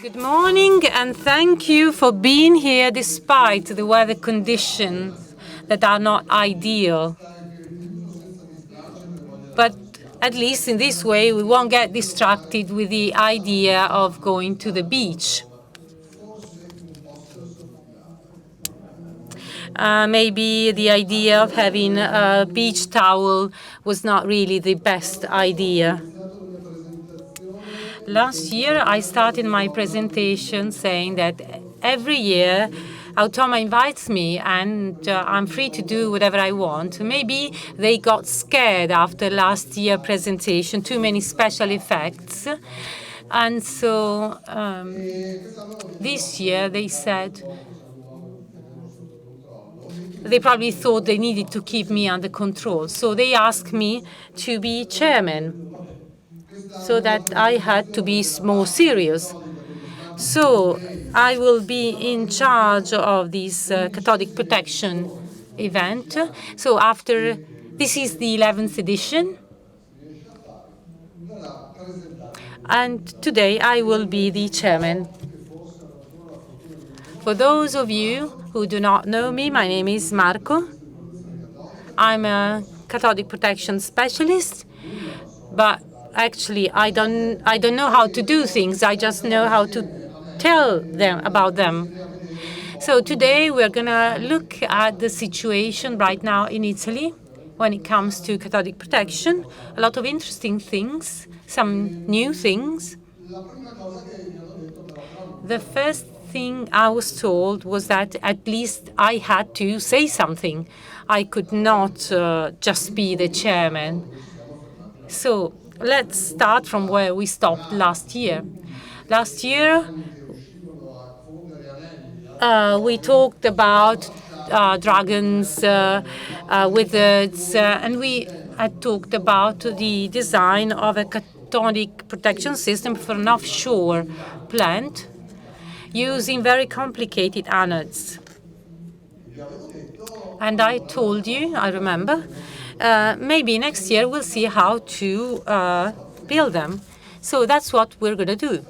Good morning, and thank you for being here despite the weather conditions that are not ideal. But at least in this way, we won't get distracted with the idea of going to the beach. Maybe the idea of having a beach towel was not really the best idea. Last year, I started my presentation saying that every year, 𝐂𝐚𝐭 invites me, and I'm free to do whatever I want. Maybe they got scared after last year's presentation, too many special effects. And so this year, they said, they probably thought they needed to keep me under control. So they asked me to be chairman, so that I had to be more serious. So I will be in charge of this Cathodic protection event. So after, this is the 11th edition. And today I will be the chairman. For those of you who do not know me, my name is Marco. I'm a Cathodic protection specialist, but actually, I don't know how to do things. I just know how to tell them about them. So today we're going to look at the situation right now in Italy when it comes to Cathodic protection. A lot of interesting things, some new things. The first thing I was told was that at least I had to say something. I could not just be the chairman. So let's start from where we stopped last year. Last year, we talked about dragons, wizards, and we had talked about the design of a Cathodic protection system for an offshore plant using very complicated anodes. And I told you, I remember, maybe next year we'll see how to build them. So that's what we're going to do.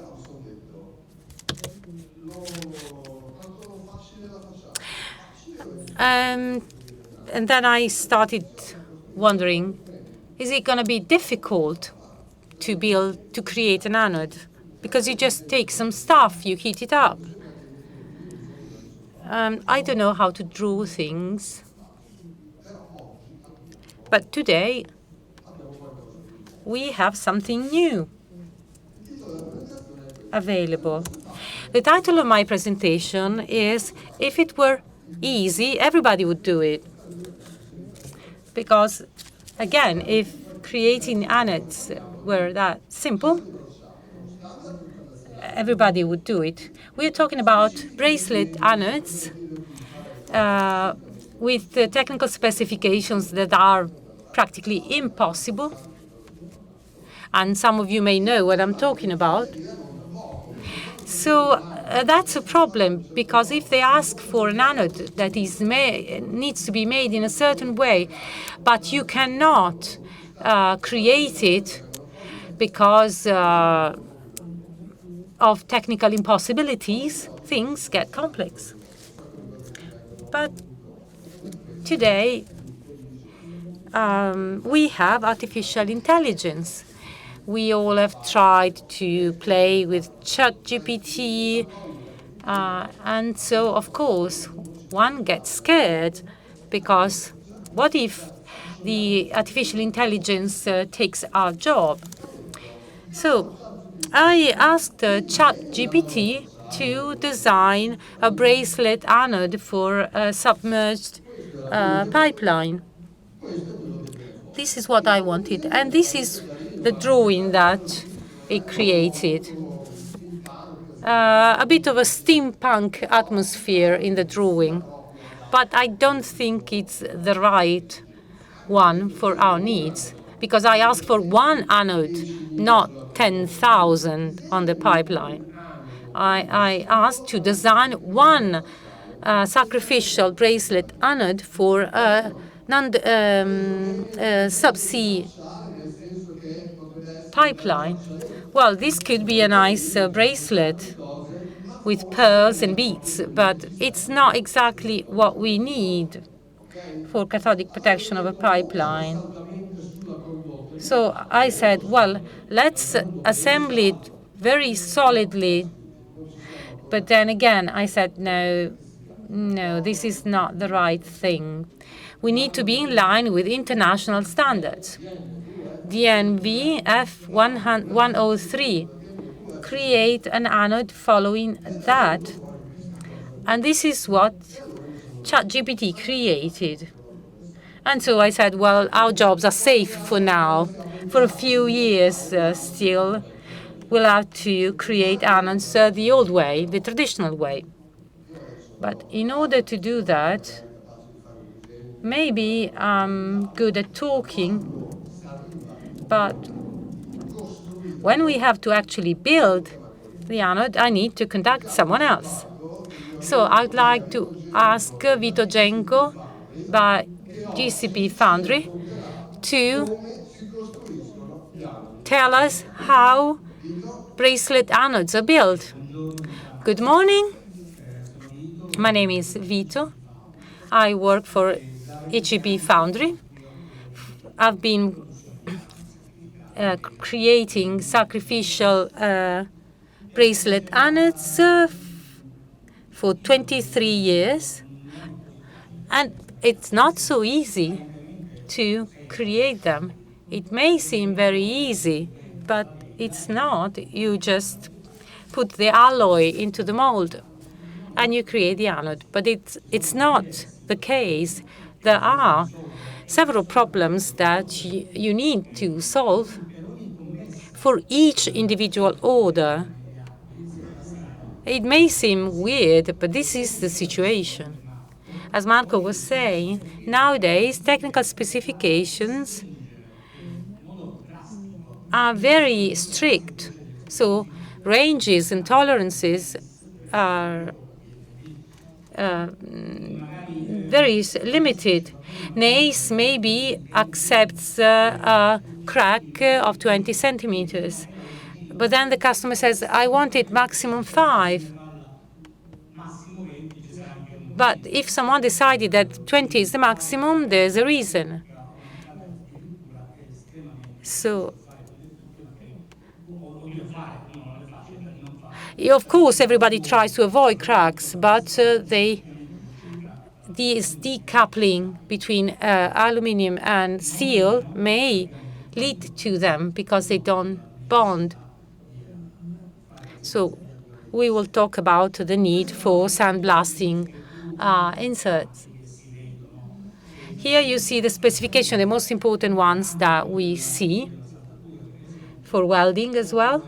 And then I started wondering, is it going to be difficult to create an anode? Because you just take some stuff, you heat it up. I don't know how to draw things. But today, we have something new available. The title of my presentation is, if it were easy, everybody would do it. Because, again, if creating anodes were that simple, everybody would do it. We're talking about bracelet anodes with the technical specifications that are practically impossible. And some of you may know what I'm talking about. So that's a problem, because if they ask for an anode that needs to be made in a certain way, but you cannot create it because of technical impossibilities, things get complex. But today, we have artificial intelligence. We all have tried to play with ChatGPT, and so, of course, one gets scared, because what if the artificial intelligence takes our job? So I asked ChatGPT to design a bracelet anode for a submerged pipeline. This is what I wanted, and this is the drawing that it created. A bit of a steampunk atmosphere in the drawing, but I don't think it's the right one for our needs, because I asked for one anode, not 10,000 on the pipeline. I asked to design one sacrificial bracelet anode for a subsea pipeline. Well, this could be a nice bracelet, with pearls and beads, but it's not exactly what we need for cathodic protection of a pipeline. So I said, well, let's assemble it very solidly. But then again, I said, no, this is not the right thing. We need to be in line with international standards. DNV F103 create an anode following that. And this is what ChatGPT created. And so I said, well, our jobs are safe for now. For a few years still, we'll have to create anodes the old way, the traditional way. But in order to do that, maybe I'm good at talking, but when we have to actually build the anode, I need to contact someone else. So I'd like to ask Vito Genco by GCP Foundry to tell us how bracelet anodes are built. Good morning. My name is Vito. I work for GCP Foundry. I've been creating sacrificial bracelet anodes for 23 years. And it's not so easy to create them. It may seem very easy, but it's not. You just put the alloy into the mold and you create the anode. But it's not the case. There are several problems that you need to solve for each individual order. It may seem weird, but this is the situation. As Marco was saying, nowadays technical specifications are very strict. So ranges and tolerances are very limited. NACE maybe accepts a crack of 20 centimeters. But then the customer says, I want it maximum 5. But if someone decided that 20 is the maximum, there's a reason. So, of course, everybody tries to avoid cracks, but this decoupling between aluminum and steel may lead to them because they don't bond. So we will talk about the need for sandblasting inserts. Here you see the specification, the most important ones that we see for welding as well,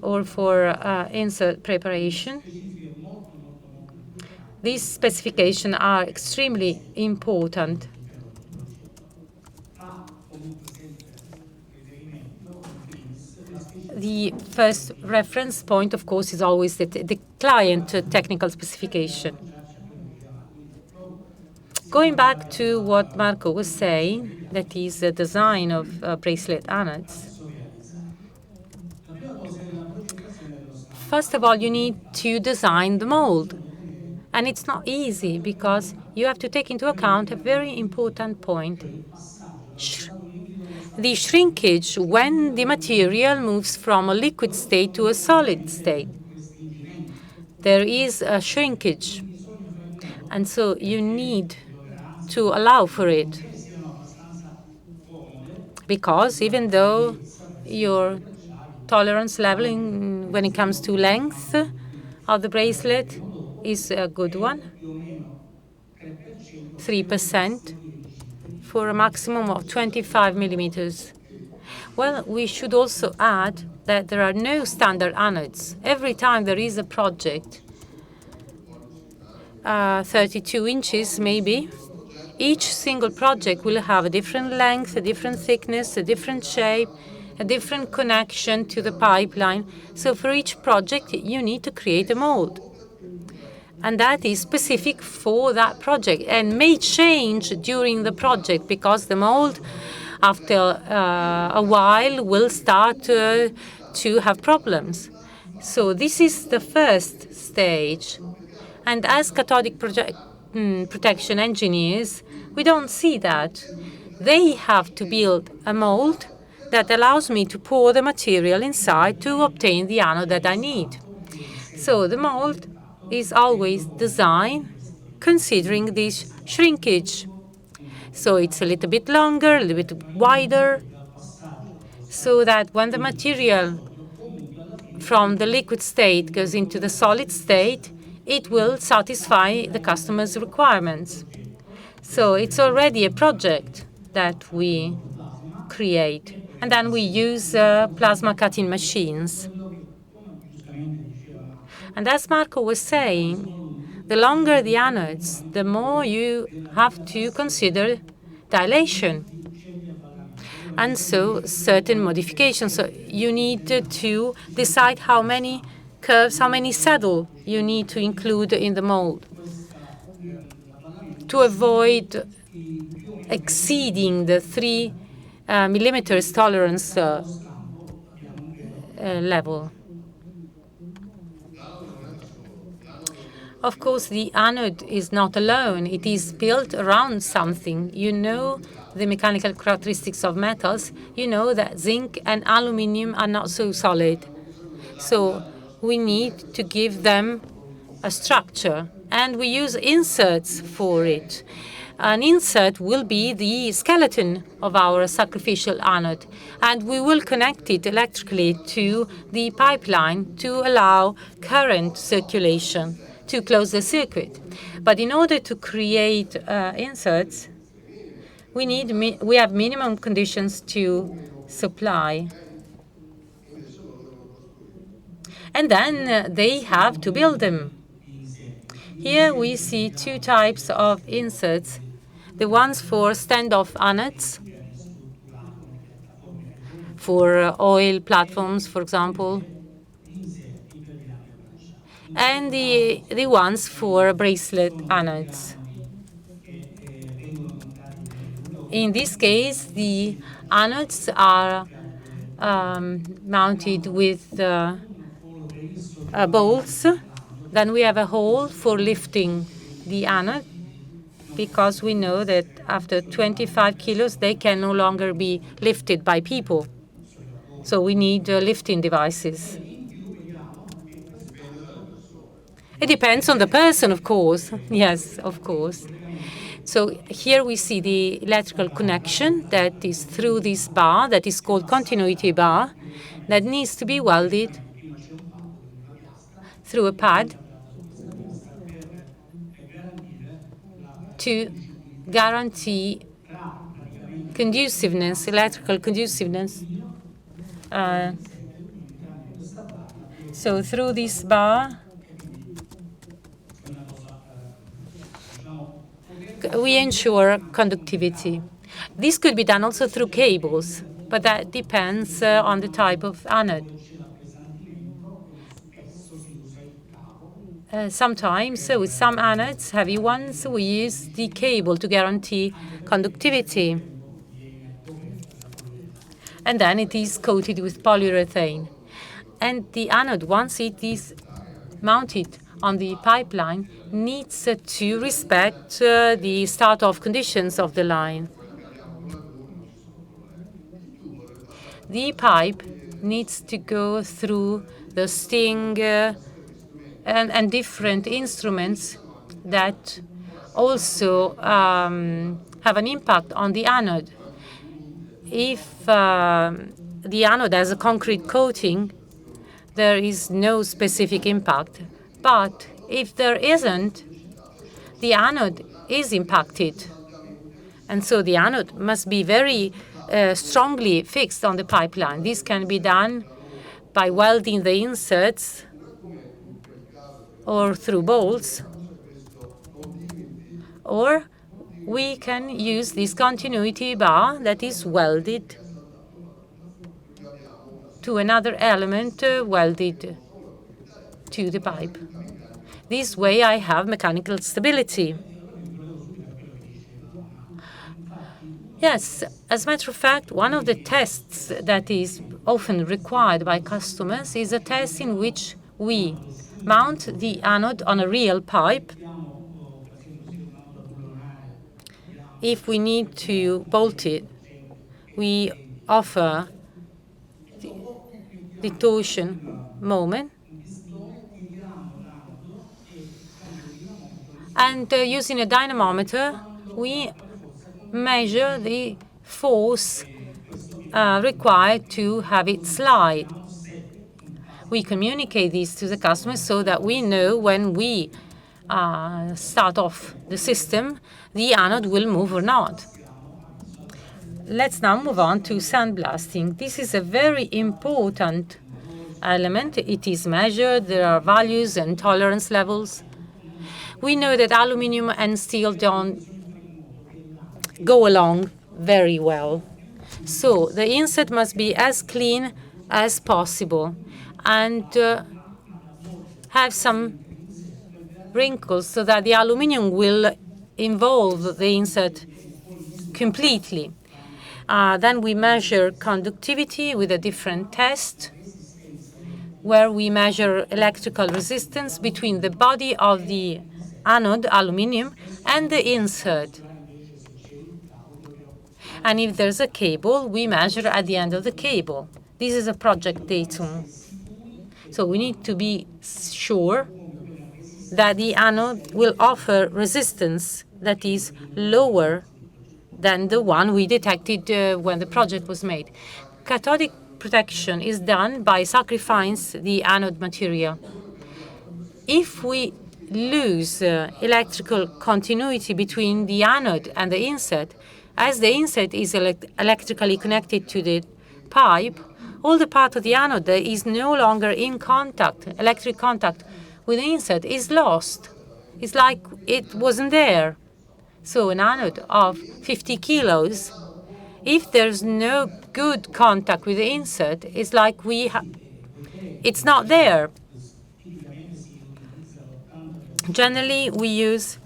or for insert preparation. These specifications are extremely important. The first reference point, of course, is always the client technical specification. Going back to what Marco was saying, that is the design of bracelet anodes. First of all, you need to design the mold. And it's not easy because you have to take into account a very important point. The shrinkage when the material moves from a liquid state to a solid state. There is a shrinkage, and so you need to allow for it. Because even though your tolerance level when it comes to length of the bracelet is a good one, 3%, for a maximum of 25 millimeters. Well, we should also add that there are no standard anodes. Every time there is a project, 32 inches maybe, each single project will have a different length, a different thickness, a different shape, a different connection to the pipeline. So for each project, you need to create a mold. And that is specific for that project and may change during the project because the mold, after a while, will start to have problems. So this is the first stage. And as cathodic protection engineers, we don't see that. They have to build a mold that allows me to pour the material inside to obtain the anode that I need. So the mold is always designed considering this shrinkage. So it's a little bit longer, a little bit wider, so that when the material from the liquid state goes into the solid state, it will satisfy the customer's requirements. So it's already a project that we create. And then we use plasma cutting machines. And as Marco was saying, the longer the anodes, the more you have to consider dilation. And so certain modifications. So you need to decide how many curves, how many saddle you need to include in the mold to avoid exceeding the 3 millimeters tolerance level. Of course, the anode is not alone. It is built around something. You know the mechanical characteristics of metals. You know that zinc and aluminum are not so solid. So we need to give them a structure, and we use inserts for it. An insert will be the skeleton of our sacrificial anode, and we will connect it electrically to the pipeline to allow current circulation to close the circuit. But in order to create inserts, we have minimum conditions to supply. And then they have to build them. Here we see 2 types of inserts. The ones for standoff anodes, for oil platforms, for example, and the ones for bracelet anodes. In this case, the anodes are mounted with bolts. Then we have a hole for lifting the anode, because we know that after 25 kilos, they can no longer be lifted by people. So we need lifting devices. It depends on the person, of course. Yes, of course. So here we see the electrical connection that is through this bar that is called continuity bar that needs to be welded through a pad to guarantee conduciveness, electrical conduciveness. So through this bar, we ensure conductivity. This could be done also through cables, but that depends on the type of anode. Sometimes, with some anodes, heavy ones, we use the cable to guarantee conductivity. And then it is coated with polyurethane. And the anode, once it is mounted on the pipeline, needs to respect the start-off conditions of the line. The pipe needs to go through the sting and different instruments that also have an impact on the anode. If the anode has a concrete coating, there is no specific impact. But if there isn't, the anode is impacted. And so the anode must be very strongly fixed on the pipeline. This can be done by welding the inserts or through bolts, or we can use this continuity bar that is welded to another element welded to the pipe. This way I have mechanical stability. Yes, as a matter of fact, one of the tests that is often required by customers is a test in which we mount the anode on a real pipe. If we need to bolt it, we offer the torsion moment. And using a dynamometer, we measure the force required to have it slide. We communicate this to the customer so that we know when we start off the system, the anode will move or not. Let's now move on to sandblasting. This is a very important element. It is measured. There are values and tolerance levels. We know that aluminum and steel don't go along very well. So the insert must be as clean as possible and have some wrinkles so that the aluminum will involve the insert completely. Then we measure conductivity with a different test, where we measure electrical resistance between the body of the anode, aluminum, and the insert. And if there's a cable, we measure at the end of the cable. This is a project datum. So we need to be sure that the anode will offer resistance that is lower than the one we detected when the project was made. Cathodic protection is done by sacrificing the anode material. If we lose electrical continuity between the anode and the insert, as the insert is electrically connected to the pipe, all the part of the anode that is no longer in contact, electric contact with the insert, is lost. It's like it wasn't there. So an anode of 50 kilos, if there's no good contact with the insert, it's like it's not there. Generally, we use,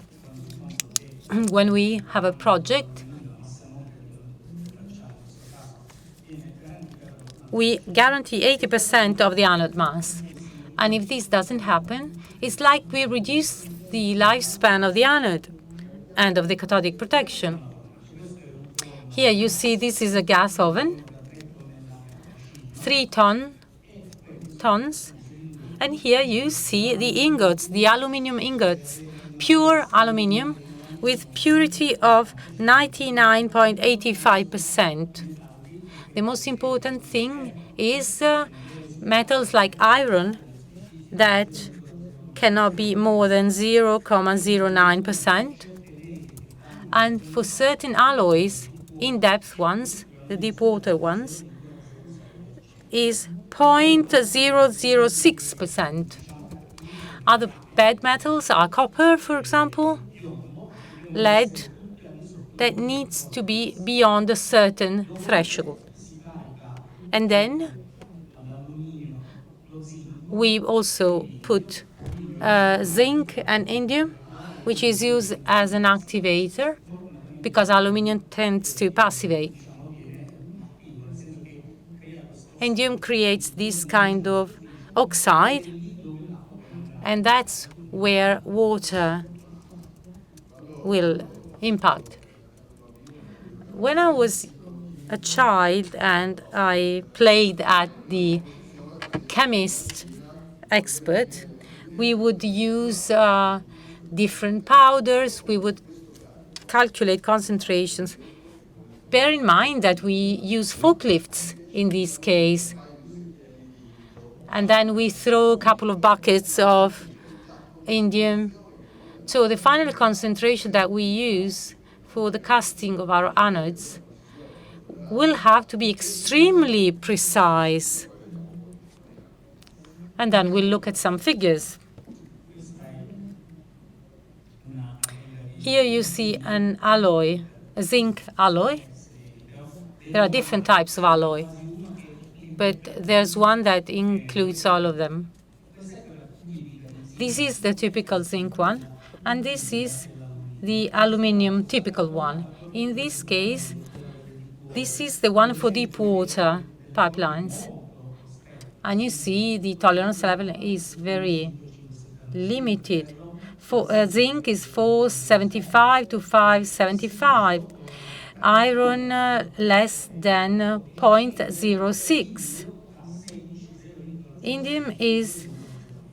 when we have a project, we guarantee 80% of the anode mass. And if this doesn't happen, it's like we reduce the lifespan of the anode and of the cathodic protection. Here you see this is a gas oven, 3 tons. And here you see the ingots, the aluminum ingots, pure aluminum with purity of 99.85%. The most important thing is metals like iron that cannot be more than 0.09%. And for certain alloys, in-depth ones, the deep water ones, is 0.006%. Other bad metals are copper, for example, lead, that needs to be beyond a certain threshold. And then we also put zinc and indium, which is used as an activator because aluminum tends to passivate. Indium creates this kind of oxide, and that's where water will impact. When I was a child and I played at the chemist expert, we would use different powders, we would calculate concentrations. Bear in mind that we use forklifts in this case. And then we throw a couple of buckets of indium. So the final concentration that we use for the casting of our anodes will have to be extremely precise. And then we'll look at some figures. Here you see an alloy, a zinc alloy. There are different types of alloy, but there's one that includes all of them. This is the typical zinc one, and this is the aluminum typical one. In this case, this is the one for deep water pipelines. And you see the tolerance level is very limited. For zinc is 475 to 575. Iron less than 0.06. Indium is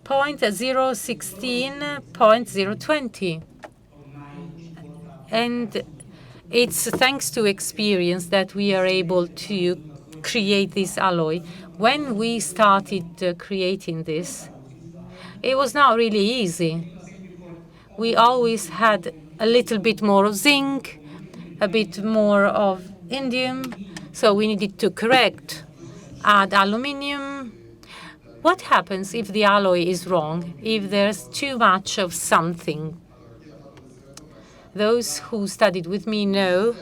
0.016, 0.020. And it's thanks to experience that we are able to create this alloy. When we started creating this, it was not really easy. We always had a little bit more of zinc, a bit more of indium, so we needed to correct, add aluminium. What happens if the alloy is wrong, if there's too much of something? Those who studied with me know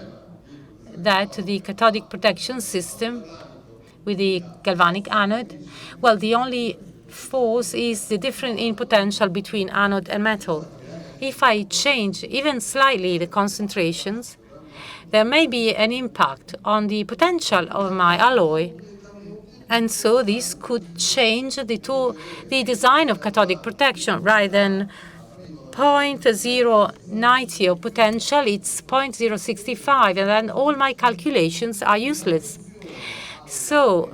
that the cathodic protection system with the galvanic anode, well, the only force is the difference in potential between anode and metal. If I change even slightly the concentrations, there may be an impact on the potential of my alloy. And so this could change the design of cathodic protection. Rather than 0.090 of potential, it's 0.065, and then all my calculations are useless. So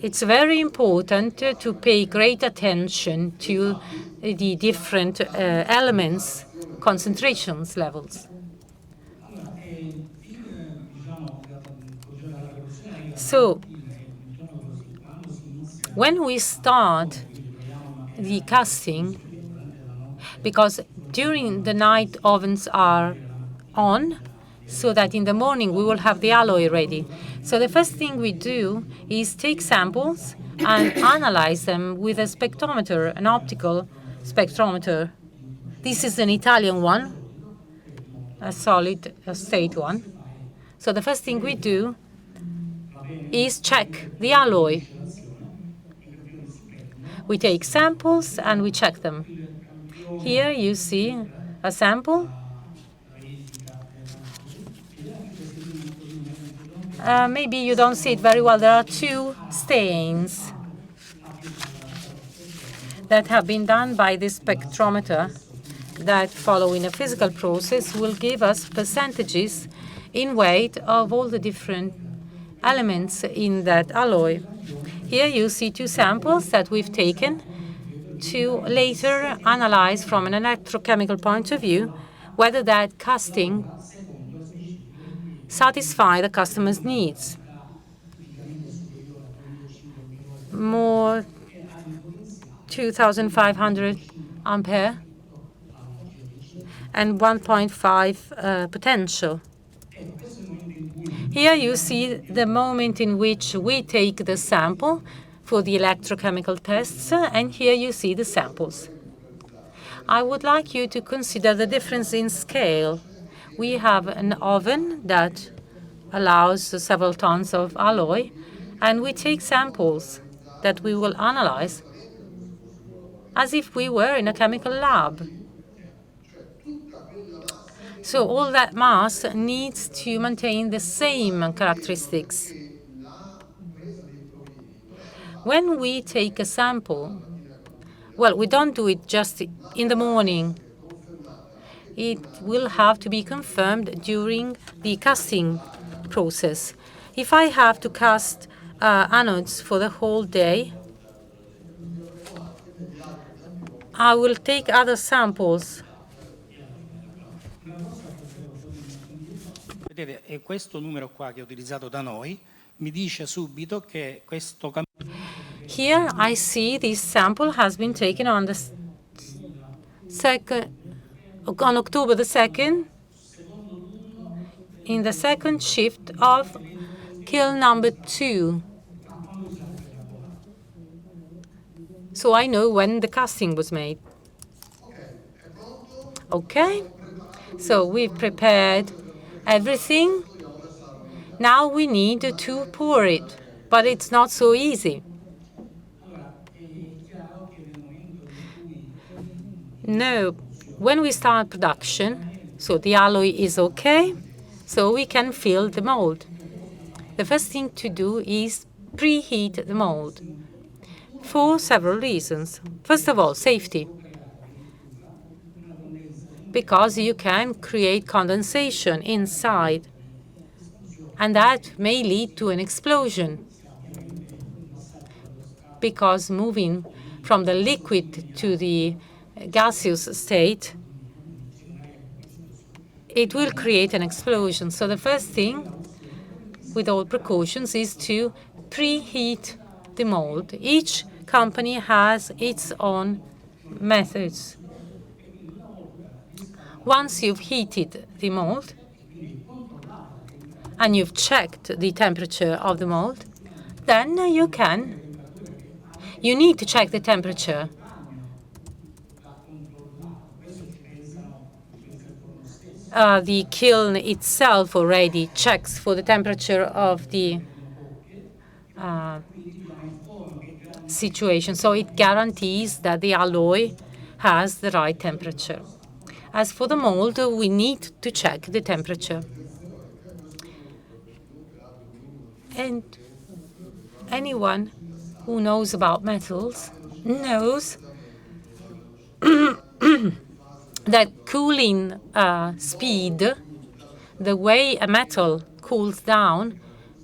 it's very important to pay great attention to the different elements, concentrations levels. So when we start the casting, because during the night ovens are on, so that in the morning we will have the alloy ready. So the first thing we do is take samples and analyze them with a spectrometer, an optical spectrometer. This is an Italian one, a solid state one. So the first thing we do is check the alloy. We take samples and we check them. Here you see a sample. Maybe you don't see it very well. There are two stains that have been done by this spectrometer that, following a physical process, will give us percentages in weight of all the different elements in that alloy. Here you see two samples that we've taken to later analyze from an electrochemical point of view whether that casting satisfy the customer's needs. More 2,500 ampere and 1.5 potential. Here you see the moment in which we take the sample for the electrochemical tests, and here you see the samples. I would like you to consider the difference in scale. We have an oven that allows several tons of alloy, and we take samples that we will analyze as if we were in a chemical lab. So all that mass needs to maintain the same characteristics. When we take a sample, well, we don't do it just in the morning. It will have to be confirmed during the casting process. If I have to cast anodes for the whole day, I will take other samples. Vedete, è questo numero qua che è utilizzato da noi, mi dice subito che questo Here I see this sample has been taken on on October the 2nd, in the second shift of kiln number 2. So I know when the casting was made. Okay, so we've prepared everything. Now we need to pour it, but it's not so easy. No, when we start production, so the alloy is okay, so we can fill the mold. The first thing to do is preheat the mold. for several reasons. First of all, safety, because you can create condensation inside, and that may lead to an explosion, because moving from the liquid to the gaseous state, it will create an explosion. So the first thing, with all precautions, is to preheat the mold. Each company has its own methods. Once you've heated the mold and you've checked the temperature of the mold, then you need to check the temperature. The kiln itself already checks for the temperature of the situation, so it guarantees that the alloy has the right temperature. As for the mold, we need to check the temperature. And anyone who knows about metals knows that cooling speed, the way a metal cools down,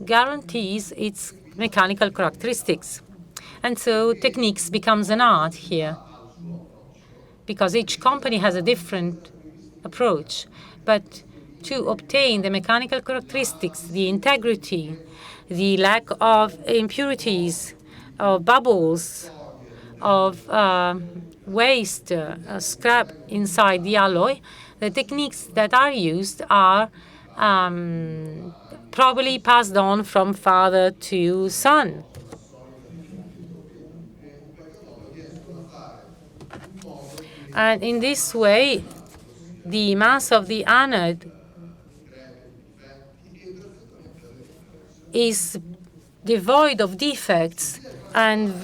guarantees its mechanical characteristics. And so techniques becomes an art here, because each company has a different approach. But to obtain the mechanical characteristics, the integrity, the lack of impurities, of bubbles, of waste, scrap inside the alloy, the techniques that are used are probably passed on from father to son. And in this way, the mass of the anode is devoid of defects, and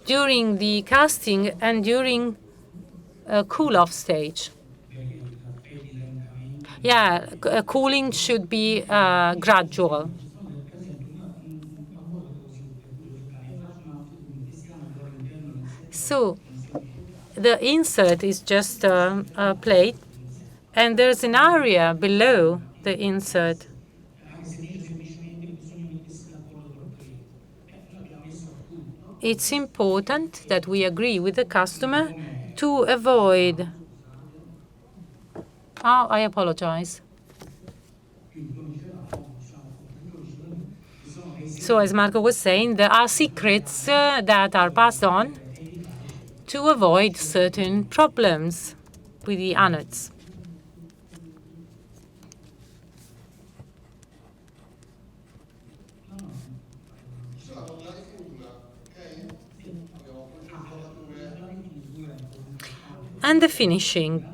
during the casting and during a cool-off stage. Yeah, cooling should be gradual. So the insert is just a plate, and there's an area below the insert. It's important that we agree with the customer to avoid. Oh, I apologize. So as Marco was saying, there are secrets that are passed on to avoid certain problems with the anodes. And the finishing.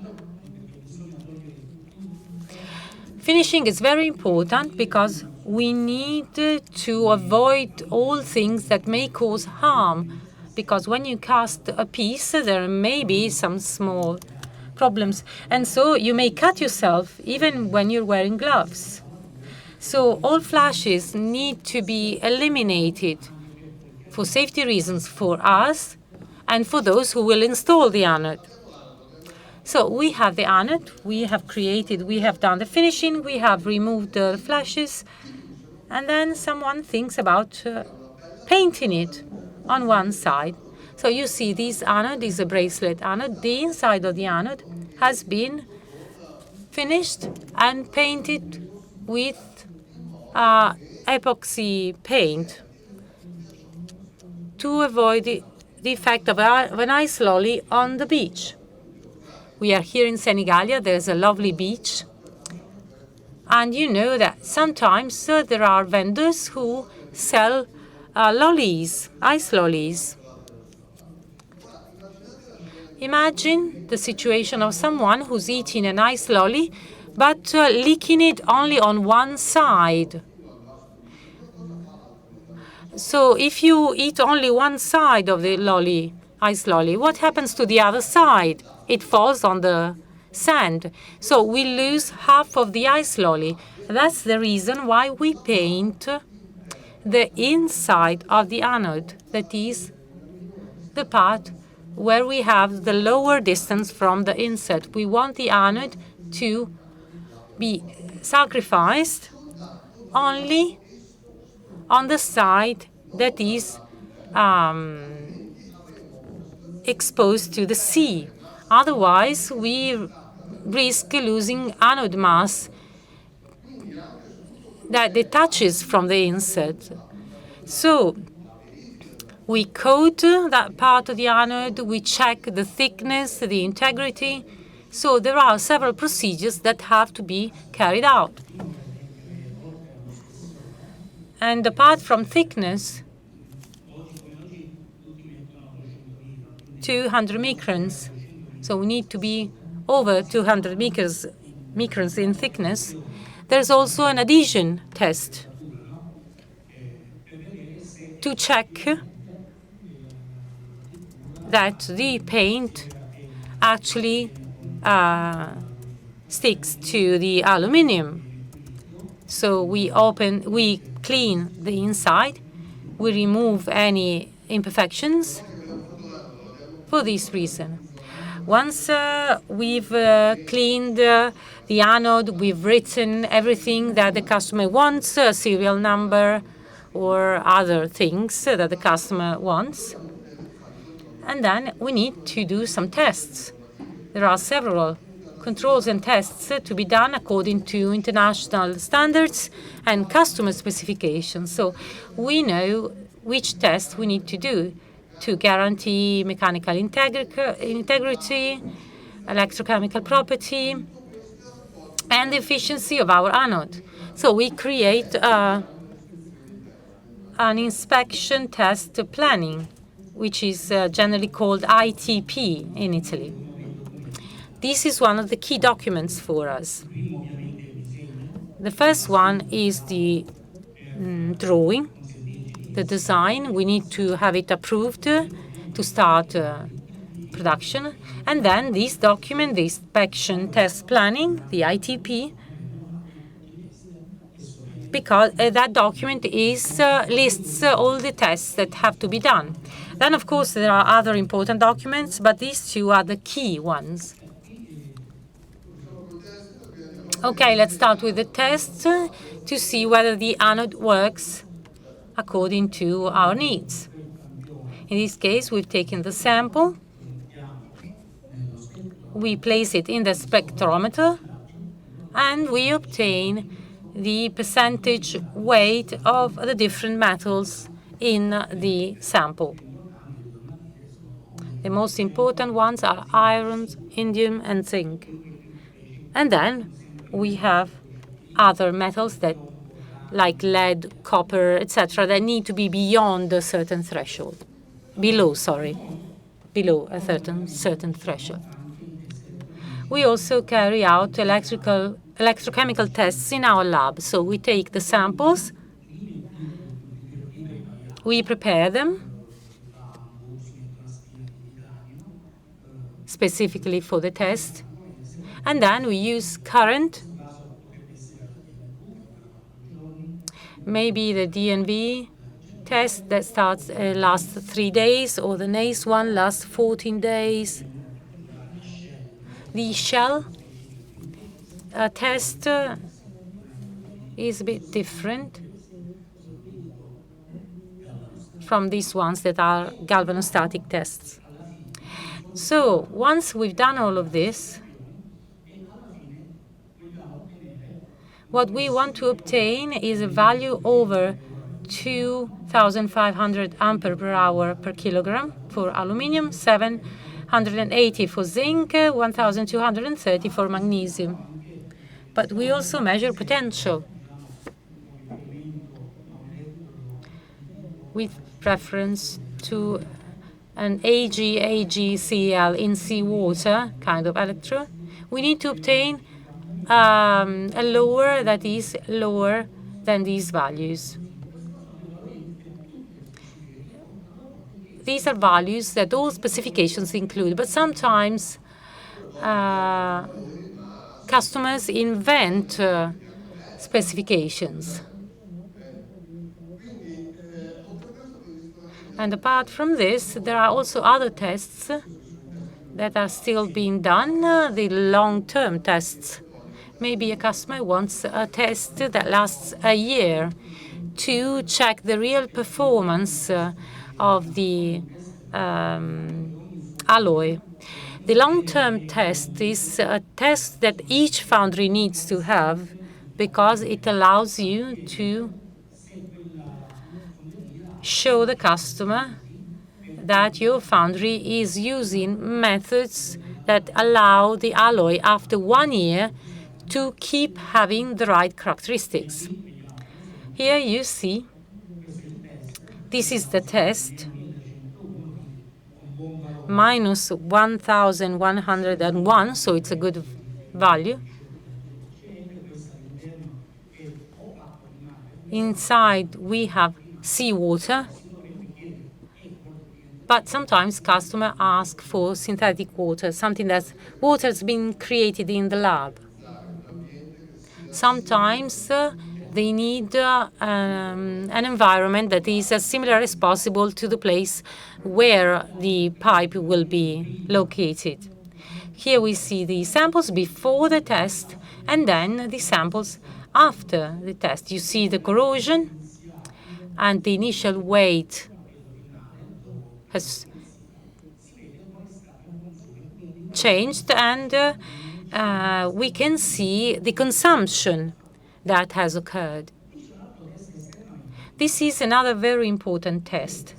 Finishing is very important because we need to avoid all things that may cause harm, because when you cast a piece, there may be some small problems. And so you may cut yourself even when you're wearing gloves. So all flashes need to be eliminated for safety reasons for us and for those who will install the anode. So we have the anode, we have done the finishing, we have removed the flashes, and then someone thinks about painting it on one side. So you see this anode is a bracelet anode. The inside of the anode has been finished and painted with epoxy paint to avoid the effect of an ice lolly on the beach. We are here in Senigallia. There's a lovely beach. And you know that sometimes there are vendors who sell lollies, ice lollies. Imagine the situation of someone who's eating an ice lolly, but licking it only on one side. So if you eat only one side of the lolly, ice lolly, what happens to the other side? It falls on the sand. So we lose half of the ice lolly. That's the reason why we paint the inside of the anode, that is, the part where we have the lower distance from the inset. We want the anode to be sacrificed only on the side that is exposed to the sea. Otherwise, we risk losing anode mass that detaches from the inset. So we coat that part of the anode, we check the thickness, the integrity. So there are several procedures that have to be carried out. And apart from thickness, 200 microns. So we need to be over 200 microns in thickness. There's also an adhesion test to check that the paint actually sticks to the aluminum. So we clean the inside, we remove any imperfections for this reason. Once we've cleaned the anode, we've written everything that the customer wants, a serial number or other things that the customer wants. And then we need to do some tests. There are several controls and tests to be done according to international standards and customer specifications. So we know which test we need to do to guarantee mechanical integrity, electrochemical property, and the efficiency of our anode. So we create an inspection test planning, which is generally called ITP in Italy. This is one of the key documents for us. The first one is the drawing, the design. We need to have it approved to start production. And then this document, the inspection test planning, the ITP, because that document lists all the tests that have to be done. Then, of course, there are other important documents, but these two are the key ones. Okay, let's start with the tests to see whether the anode works according to our needs. In this case, we've taken the sample, we place it in the spectrometer, and we obtain the percentage weight of the different metals in the sample. The most important ones are iron, indium, and zinc. And then we have other metals that, like lead, copper, etc., that need to be beyond a certain threshold. Below a certain threshold. We also carry out electrochemical tests in our lab. So we take the samples, we prepare them specifically for the test, and then we use current, maybe the DNV test that lasts 3 days, or the NACE one lasts 14 days. The shell test is a bit different from these ones that are galvanostatic tests. So once we've done all of this, what we want to obtain is a value over 2,500 ampere per hour per kilogram for aluminium, 780 for zinc, 1,230 for magnesium. But we also measure potential with reference to an 𝐴𝐺 in seawater kind of electrode. We need to obtain a lower that is lower than these values. These are values that all specifications include, but sometimes customers invent specifications. And apart from this, there are also other tests that are still being done, the long-term tests. Maybe a customer wants a test that lasts a year to check the real performance of the alloy. The long-term test is a test that each foundry needs to have because it allows you to show the customer that your foundry is using methods that allow the alloy after 1 year to keep having the right characteristics. Here you see, this is the test, minus 1,101, so it's a good value. Inside we have seawater, but sometimes customers ask for synthetic water, something that's water's been created in the lab. Sometimes they need an environment that is as similar as possible to the place where the pipe will be located. Here we see the samples before the test and then the samples after the test. You see the corrosion and the initial weight has changed, and we can see the consumption that has occurred. This is another very important test,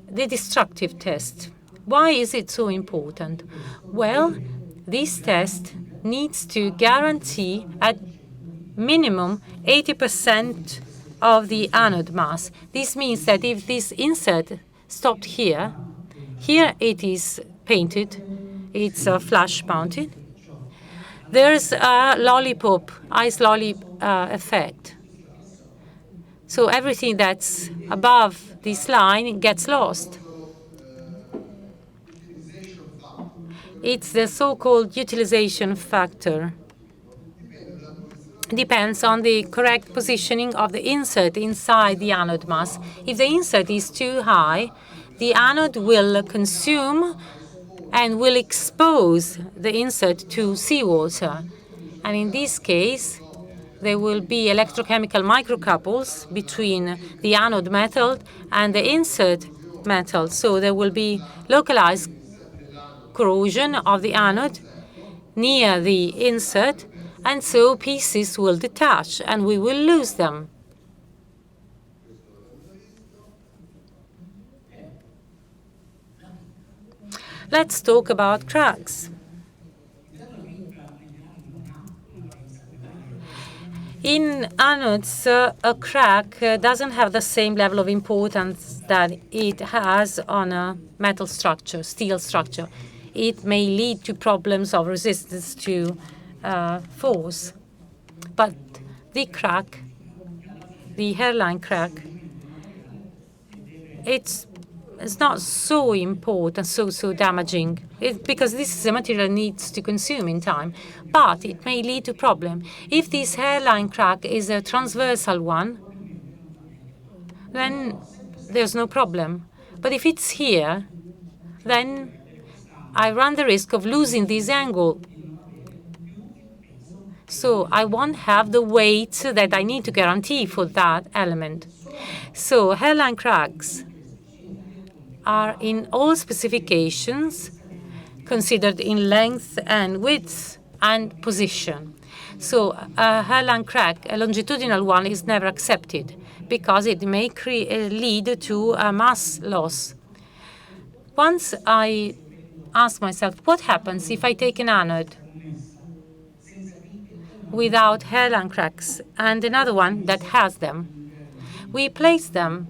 the destructive test. Why is it so important? Well, this test needs to guarantee at minimum 80% of the anode mass. This means that if this insert stopped here, it is painted, it's flash mounted, there's a lollipop, ice lollipop effect. So everything that's above this line gets lost. It's the so-called utilization factor. Depends on the correct positioning of the insert inside the anode mass. If the insert is too high, the anode will consume and will expose the insert to seawater. And in this case, there will be electrochemical microcouples between the anode metal and the insert metal. So there will be localized corrosion of the anode near the insert, and so pieces will detach and we will lose them. Let's talk about cracks. In anodes, a crack doesn't have the same level of importance that it has on a metal structure, steel structure. It may lead to problems of resistance to force. But the crack, the hairline crack, it's not so important, so damaging, because this is a material that needs to consume in time. But it may lead to problem. If this hairline crack is a transversal one, then there's no problem. But if it's here, then I run the risk of losing this angle. So I won't have the weight that I need to guarantee for that element. So hairline cracks are in all specifications considered in length and width and position. So a hairline crack, a longitudinal one, is never accepted because it may lead to a mass loss. Once I ask myself, what happens if I take an anode without hairline cracks and another one that has them? We place them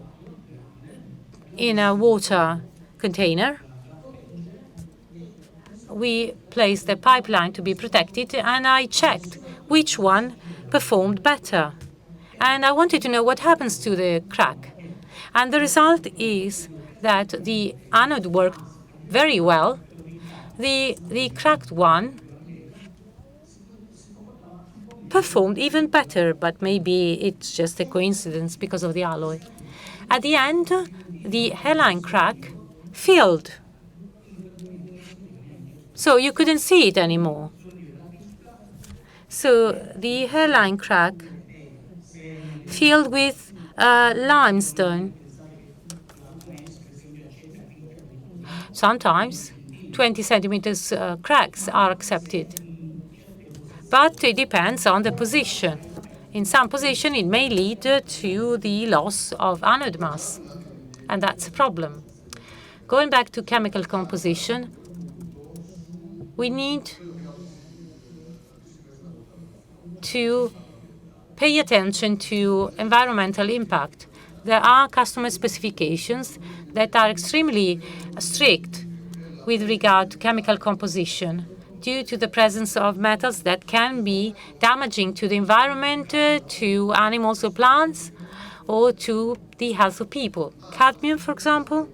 in a water container. We placed the pipeline to be protected, and I checked which one performed better. And I wanted to know what happens to the crack. And the result is that the anode worked very well. The cracked one performed even better, but maybe it's just a coincidence because of the alloy. At the end, the hairline crack filled. So you couldn't see it anymore. So the hairline crack filled with limestone. Sometimes 20 centimeters cracks are accepted. But it depends on the position. In some position, it may lead to the loss of anode mass, and that's a problem. Going back to chemical composition, we need to pay attention to environmental impact. There are customer specifications that are extremely strict with regard to chemical composition due to the presence of metals that can be damaging to the environment, to animals or plants, or to the health of people. Cadmium, for example.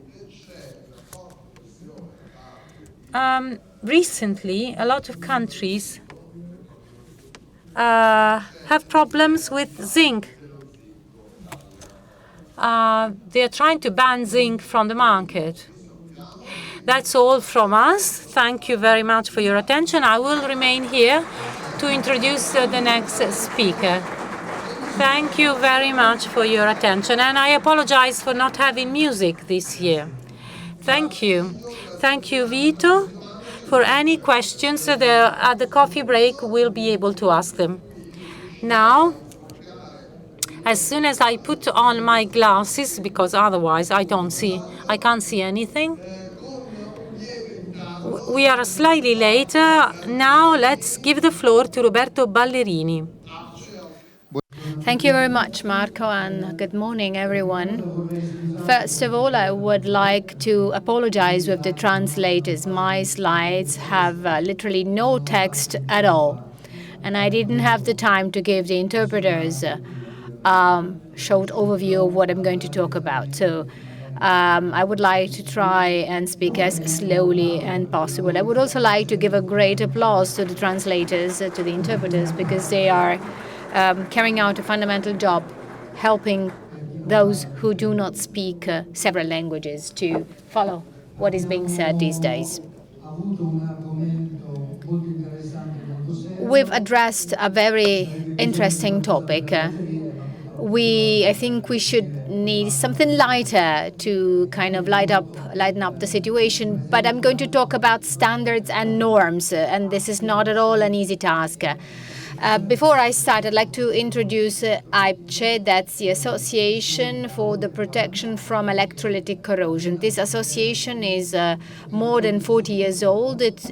Recently, a lot of countries have problems with zinc. They are trying to ban zinc from the market. That's all from us. Thank you very much for your attention. I will remain here to introduce the next speaker. Thank you very much for your attention, and I apologize for not having music this year. Thank you. Thank you, Vito. For any questions at the coffee break, we'll be able to ask them. Now, as soon as I put on my glasses, because otherwise I can't see anything. We are slightly late. Now let's give the floor to Roberto Ballerini. Thank you very much, Marco, and good morning, everyone. First of all, I would like to apologize with the translators. My slides have literally no text at all, and I didn't have the time to give the interpreters a short overview of what I'm going to talk about. So I would like to try and speak as slowly as possible. I would also like to give a great applause to the translators, to the interpreters, because they are carrying out a fundamental job, helping those who do not speak several languages to follow what is being said these days. We've addressed a very interesting topic. I think we should need something lighter to kind of lighten up the situation. But I'm going to talk about standards and norms, and this is not at all an easy task. Before I start, I'd like to introduce 𝐈𝐡𝐶, that's the Association for the Protection from Electrolytic Corrosion. This association is more than 40 years old. It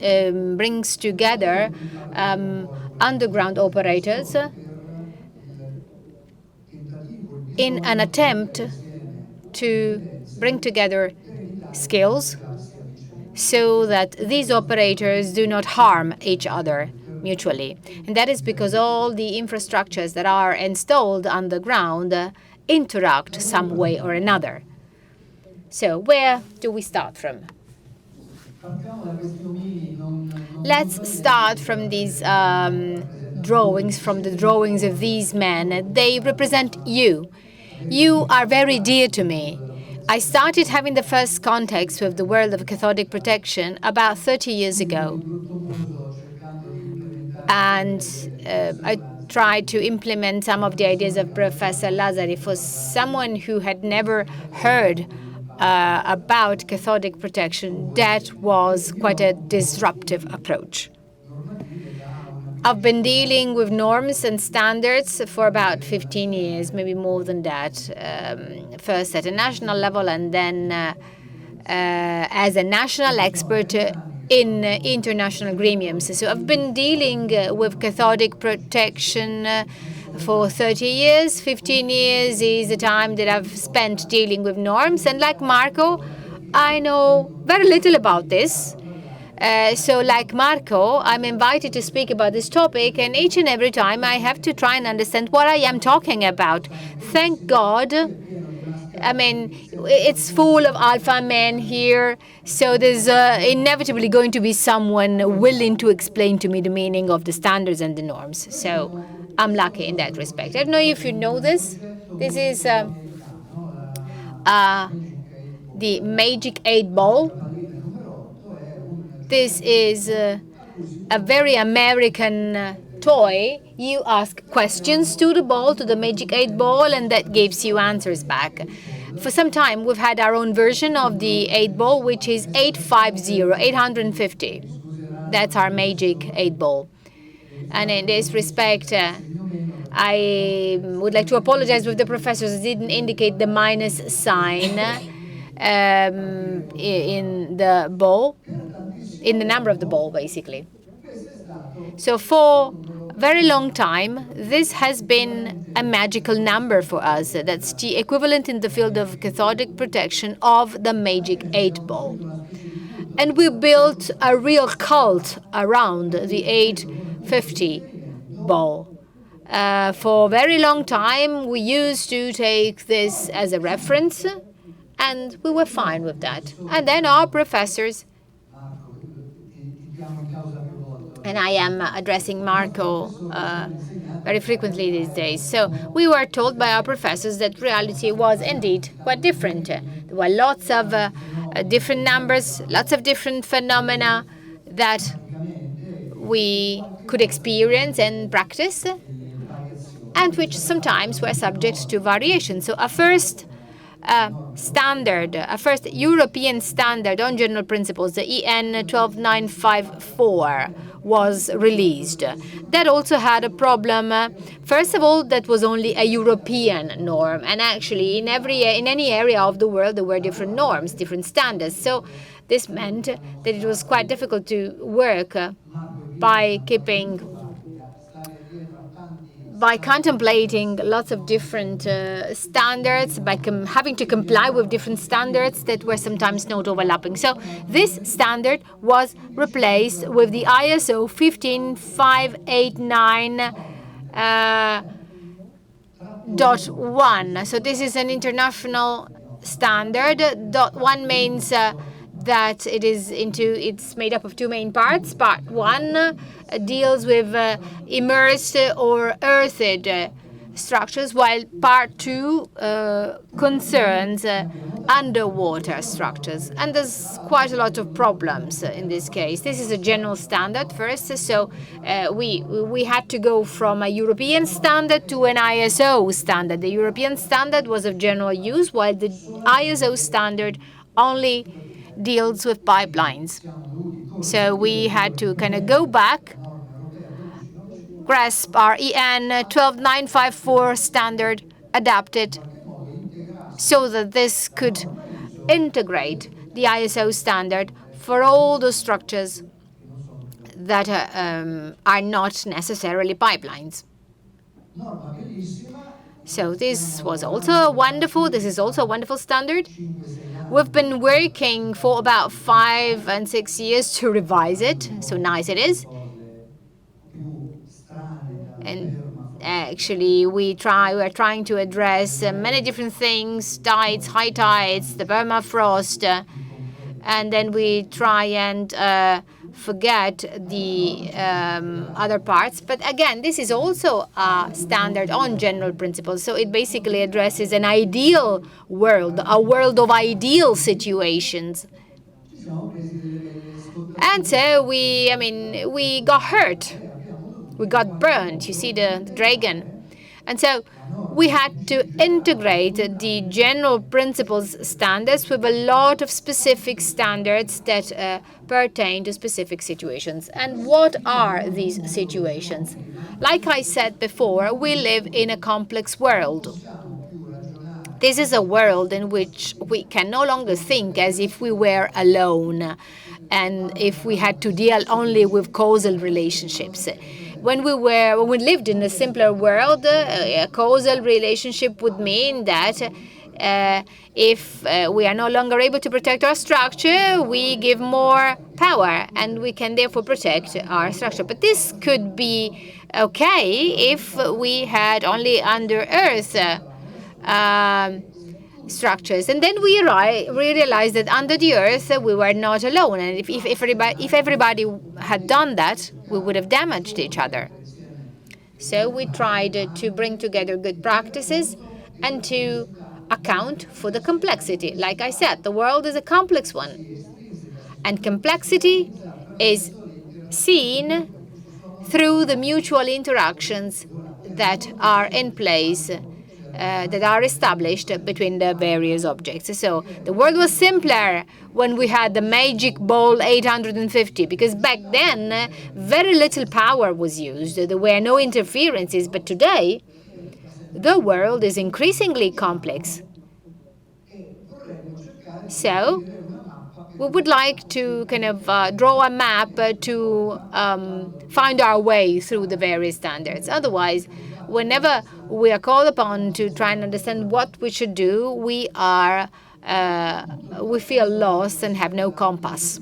brings together underground operators in an attempt to bring together skills so that these operators do not harm each other mutually. And that is because all the infrastructures that are installed underground interact some way or another. So where do we start from? Let's start from these drawings, from the drawings of these men. They represent you. You are very dear to me. I started having the first contacts with the world of cathodic protection about 30 years ago. And I tried to implement some of the ideas of Professor Lazzari. For someone who had never heard about cathodic protection, that was quite a disruptive approach. I've been dealing with norms and standards for about 15 years, maybe more than that, first at a national level and then as a national expert in international gremiums. So I've been dealing with cathodic protection for 30 years. 15 years is the time that I've spent dealing with norms. And like Marco, I know very little about this. So like Marco, I'm invited to speak about this topic, and each and every time I have to try and understand what I am talking about. Thank God. I mean, it's full of alpha men here, so there's inevitably going to be someone willing to explain to me the meaning of the standards and the norms. So I'm lucky in that respect. I don't know if you know this. This is the Magic 8 ball. This is a very American toy. You ask questions to the ball, to the Magic 8 ball, and that gives you answers back. For some time, we've had our own version of the 8 ball, which is 850. That's our Magic 8 ball. And in this respect, I would like to apologize with the professors. I didn't indicate the minus sign in the ball, in the number of the ball, basically. So for a very long time, this has been a magical number for us. That's the equivalent in the field of cathodic protection of the Magic 8 ball. And we built a real cult around the 850 ball. For a very long time, we used to take this as a reference, and we were fine with that. And then our professors, and I am addressing Marco very frequently these days. So we were told by our professors that reality was indeed quite different. There were lots of different numbers, lots of different phenomena that we could experience and practice, and which sometimes were subject to variation. So a first European standard on general principles, the EN 12954, was released. That also had a problem. First of all, that was only a European norm, and actually in any area of the world there were different norms, different standards. So this meant that it was quite difficult to work by contemplating lots of different standards, by having to comply with different standards that were sometimes not overlapping. So this standard was replaced with the ISO 15589.1. So this is an international standard. .1 means that it's made up of two main parts. Part 1 deals with immersed or earthed structures, while part 2 concerns underwater structures. And there's quite a lot of problems in this case. This is a general standard first, so we had to go from a European standard to an ISO standard. The European standard was of general use, while the ISO standard only deals with pipelines. So we had to kind of go back, grasp our EN 12954 standard, adapt it so that this could integrate the ISO standard for all the structures that are not necessarily pipelines. So this is also a wonderful standard. We've been working for about 5 and 6 years to revise it, so nice it is. And actually, we're trying to address many different things: tides, high tides, the permafrost, and then we try and forget the other parts. But again, this is also a standard on general principles. So it basically addresses an ideal world, a world of ideal situations. And so we got hurt. We got burned. You see the dragon. And so we had to integrate the general principles standards with a lot of specific standards that pertain to specific situations. And what are these situations? Like I said before, we live in a complex world. This is a world in which we can no longer think as if we were alone and if we had to deal only with causal relationships. When we lived in a simpler world, a causal relationship would mean that if we are no longer able to protect our structure, we give more power, and we can therefore protect our structure. But this could be okay if we had only under earth structures. And then we realized that under the earth we were not alone, and if everybody had done that, we would have damaged each other. So we tried to bring together good practices and to account for the complexity. Like I said, the world is a complex one. And complexity is seen through the mutual interactions that are in place, that are established between the various objects. So the world was simpler when we had the magic ball 850, because back then very little power was used. There were no interferences, but today the world is increasingly complex. So we would like to kind of draw a map to find our way through the various standards. Otherwise, whenever we are called upon to try and understand what we should do, we feel lost and have no compass.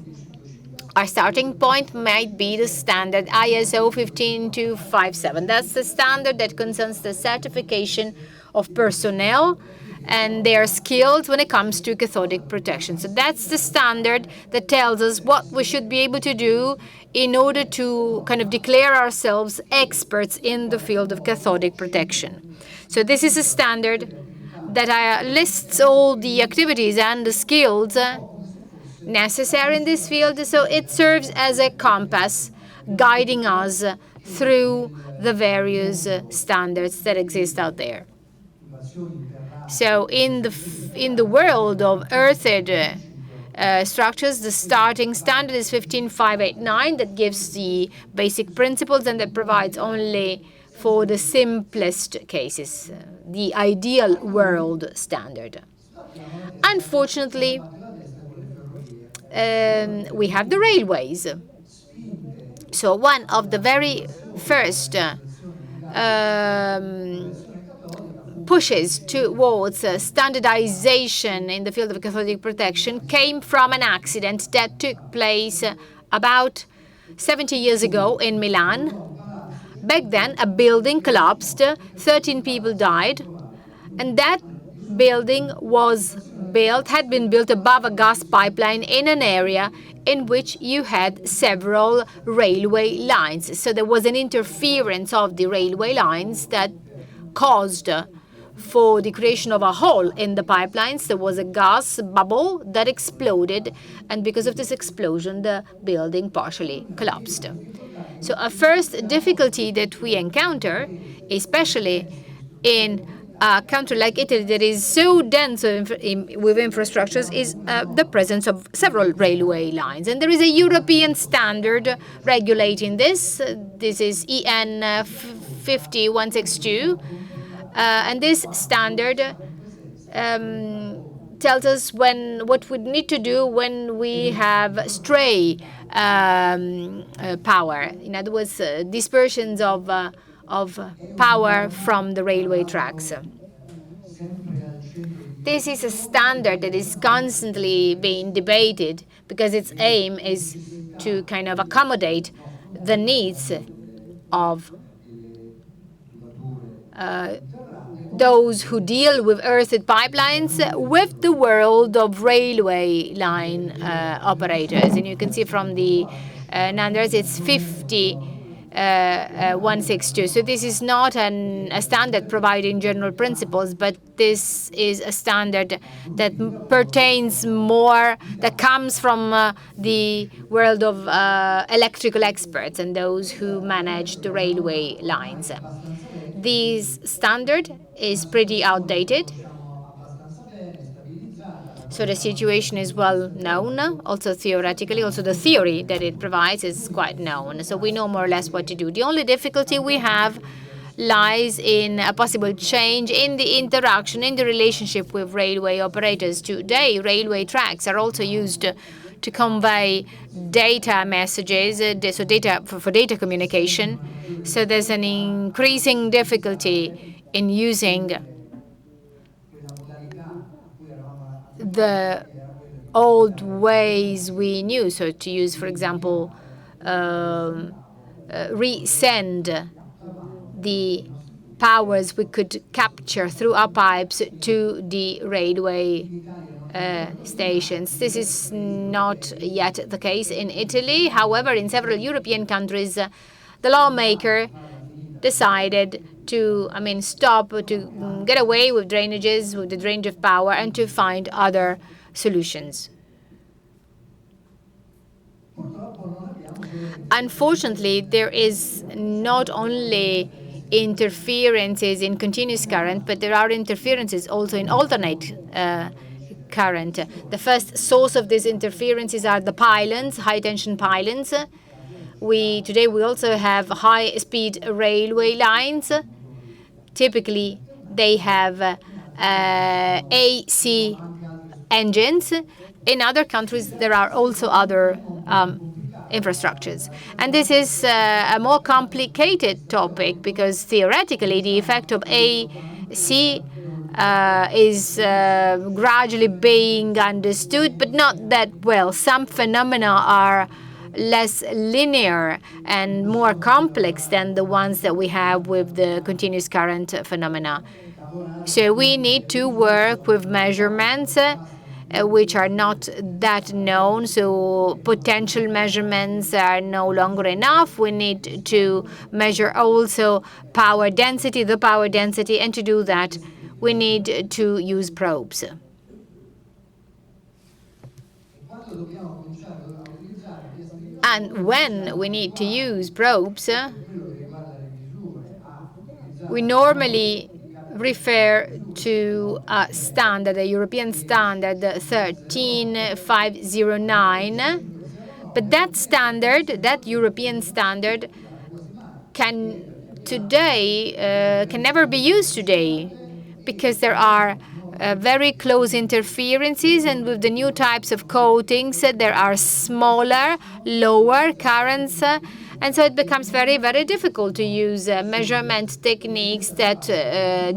Our starting point might be the standard ISO 15257. That's the standard that concerns the certification of personnel and their skills when it comes to cathodic protection. So that's the standard that tells us what we should be able to do in order to kind of declare ourselves experts in the field of cathodic protection. So this is a standard that lists all the activities and the skills necessary in this field. So it serves as a compass guiding us through the various standards that exist out there. So in the world of earthed structures, the starting standard is 15589 that gives the basic principles and that provides only for the simplest cases, the ideal world standard. Unfortunately, we have the railways. So one of the very first pushes towards standardization in the field of cathodic protection came from an accident that took place about 70 years ago in Milan. Back then, a building collapsed, 13 people died, and that building had been built above a gas pipeline in an area in which you had several railway lines. So there was an interference of the railway lines that caused for the creation of a hole in the pipelines. There was a gas bubble that exploded, and because of this explosion, the building partially collapsed. So a first difficulty that we encounter, especially in a country like Italy that is so dense with infrastructures, is the presence of several railway lines. And there is a European standard regulating this. This is EN 50162. And this standard tells us what we need to do when we have stray power. In other words, dispersions of power from the railway tracks. This is a standard that is constantly being debated because its aim is to kind of accommodate the needs of those who deal with earthed pipelines with the world of railway line operators. And you can see from the numbers, it's 50162. So this is not a standard providing general principles, but this is a standard that pertains more, that comes from the world of electrical experts and those who manage the railway lines. This standard is pretty outdated. So the situation is well known, also theoretically. Also the theory that it provides is quite known. So we know more or less what to do. The only difficulty we have lies in a possible change in the interaction, in the relationship with railway operators. Today, railway tracks are also used to convey data messages, so data for data communication. So there's an increasing difficulty in using the old ways we knew. So to use, for example, resend the powers we could capture through our pipes to the railway stations. This is not yet the case in Italy. However, in several European countries, the lawmaker decided to, stop, to get away with drainages, with the drainage of power, and to find other solutions. Unfortunately, there is not only interferences in continuous current, but there are interferences also in alternate current. The first source of these interferences are the pylons, high tension pylons. Today we also have high-speed railway lines. Typically, they have AC engines. In other countries, there are also other infrastructures. And this is a more complicated topic because theoretically the effect of AC is gradually being understood, but not that well. Some phenomena are less linear and more complex than the ones that we have with the continuous current phenomena. So we need to work with measurements which are not that known. So potential measurements are no longer enough. We need to measure also power density, the power density, and to do that, we need to use probes. And when we need to use probes, we normally refer to a standard, a European standard 13509. But that standard, that European standard, can never be used today because there are very close interferences, and with the new types of coatings, there are smaller, lower currents. And so it becomes very, very difficult to use measurement techniques that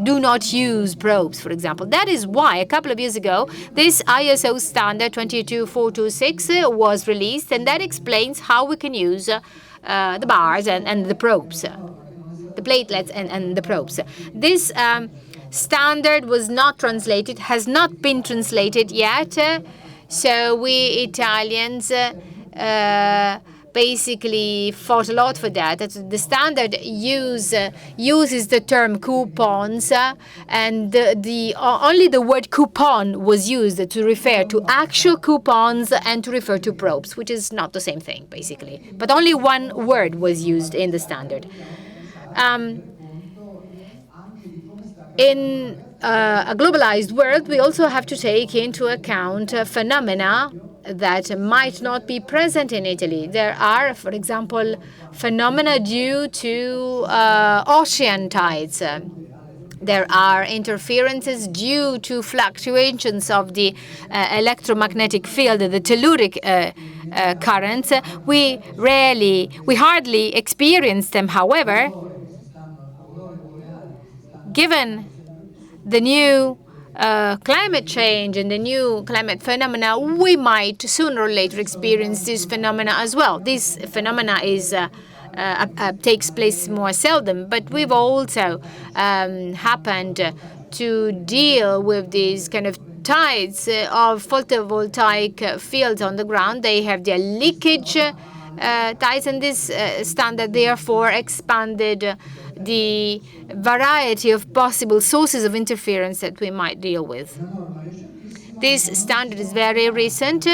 do not use probes, for example. That is why a couple of years ago, this ISO standard 22426 was released, and that explains how we can use the bars and the probes, the platelets and the probes. This standard was not translated, has not been translated yet. So we Italians basically fought a lot for that. The standard uses the term coupons, and only the word coupon was used to refer to actual coupons and to refer to probes, which is not the same thing, basically. But only one word was used in the standard. In a globalized world, we also have to take into account phenomena that might not be present in Italy. There are, for example, phenomena due to ocean tides. There are interferences due to fluctuations of the electromagnetic field, the telluric currents. We hardly experience them. However, given the new climate change and the new climate phenomena, we might sooner or later experience this phenomena as well. This phenomena takes place more seldom, but we've also happened to deal with these kind of tides of photovoltaic fields on the ground. They have their leakage tides, and this standard therefore expanded the variety of possible sources of interference that we might deal with. This standard is very recent,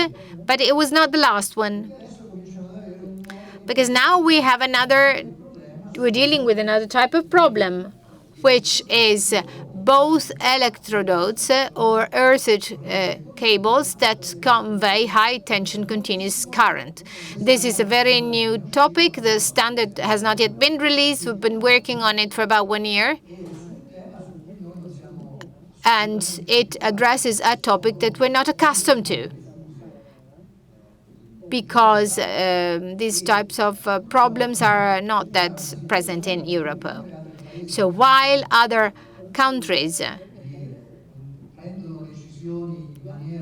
but it was not the last one. Because now we're dealing with another type of problem, which is both electrodes or earthed cables that convey high-tension continuous current. This is a very new topic. The standard has not yet been released. We've been working on it for about 1 year. And it addresses a topic that we're not accustomed to, because these types of problems are not that present in Europe. So while other countries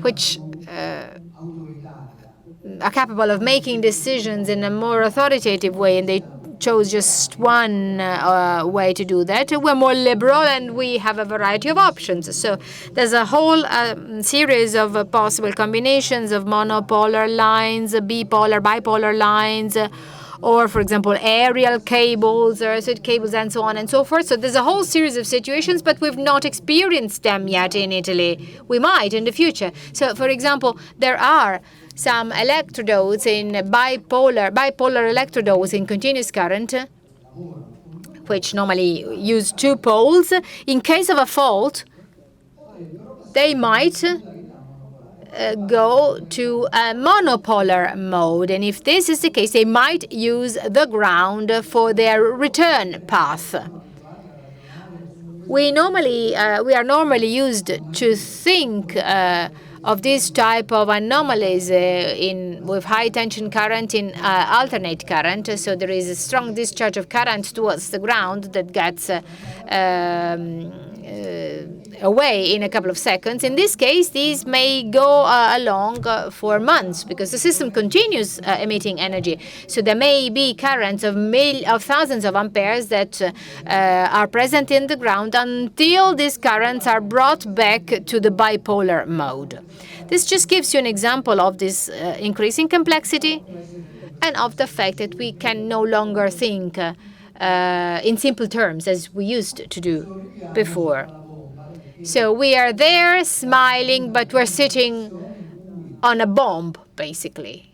which are capable of making decisions in a more authoritative way, and they chose just one way to do that, we're more liberal and we have a variety of options. So there's a whole series of possible combinations of monopolar lines, bipolar lines, or, for example, aerial cables, earth cables, and so on and so forth. So there's a whole series of situations, but we've not experienced them yet in Italy. We might in the future. So, for example, there are some electrodes in bipolar electrodes in continuous current, which normally use two poles. In case of a fault, they might go to a monopolar mode, and if this is the case, they might use the ground for their return path. We are normally used to think of this type of anomalies with high tension current in alternate current. So there is a strong discharge of current towards the ground that gets away in a couple of seconds. In this case, these may go along for months because the system continues emitting energy. So there may be currents of thousands of amperes that are present in the ground until these currents are brought back to the bipolar mode. This just gives you an example of this increasing complexity and of the fact that we can no longer think in simple terms as we used to do before. So we are there smiling, but we're sitting on a bomb, basically.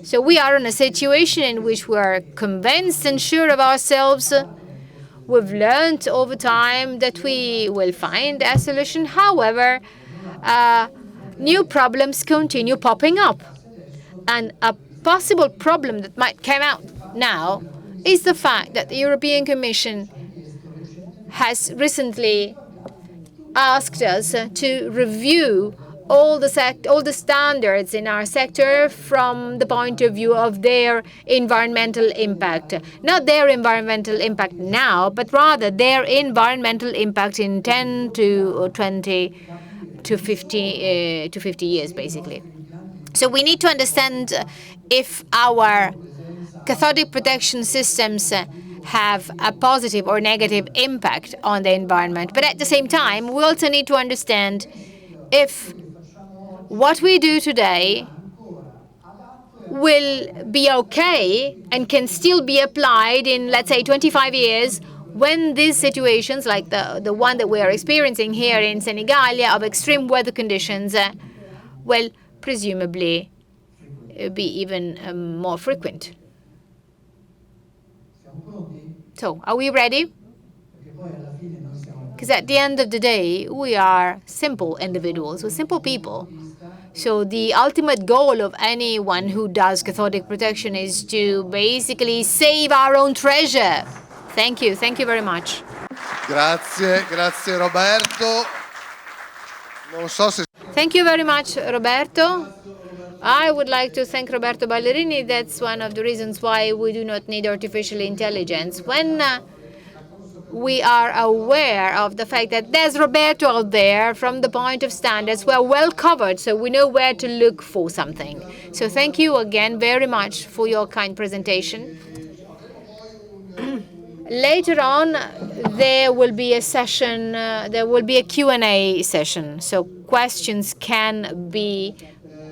So we are in a situation in which we are convinced and sure of ourselves. We've learned over time that we will find a solution. However, new problems continue popping up. And a possible problem that might come out now is the fact that the European Commission has recently asked us to review all the standards in our sector from the point of view of their environmental impact. Not their environmental impact now, but rather their environmental impact in 10 to 20 to 50 years, basically. So we need to understand if our cathodic protection systems have a positive or negative impact on the environment. But at the same time, we also need to understand if what we do today will be okay and can still be applied in, let's say, 25 years when these situations, like the one that we are experiencing here in Senigallia, of extreme weather conditions, will presumably be even more frequent. So, are we ready? Because at the end of the day, we are simple individuals, we're simple people. So the ultimate goal of anyone who does cathodic protection is to basically save our own treasure. Thank you very much. Grazie Roberto. Thank you very much, Roberto. I would like to thank Roberto Ballerini. That's one of the reasons why we do not need artificial intelligence. When we are aware of the fact that there's Roberto out there, from the point of standards, we're well covered, so we know where to look for something. So thank you again very much for your kind presentation. Later on, there will be a session, there will be a Q&A session, so questions can be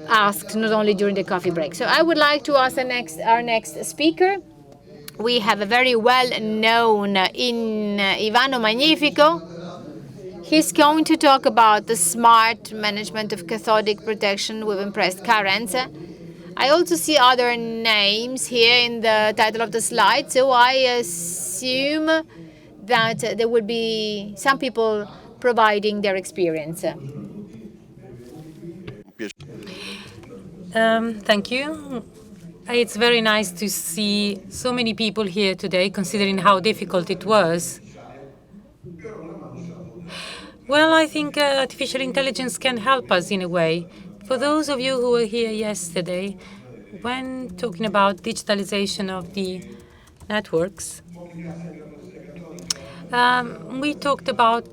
asked not only during the coffee break. So I would like to ask our next speaker. We have a very well-known Ivano Magnifico. He's going to talk about the smart management of cathodic protection with impressed currents. I also see other names here in the title of the slide, so I assume that there will be some people providing their experience. Thank you. It's very nice to see so many people here today, considering how difficult it was. Well, I think artificial intelligence can help us in a way. For those of you who were here yesterday, when talking about digitalization of the networks, we talked about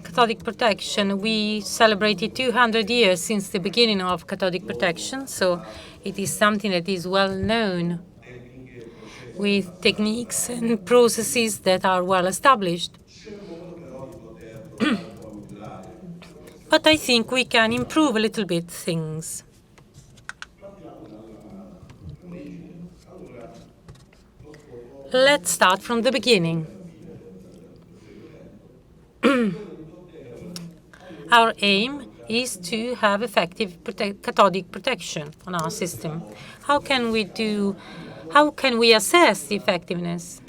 cathodic protection. We celebrated 200 years since the beginning of cathodic protection, so it is something that is well known with techniques and processes that are well established. But I think we can improve a little bit things. Let's start from the beginning. Our aim is to have effective cathodic protection on our system. How can we assess the effectiveness?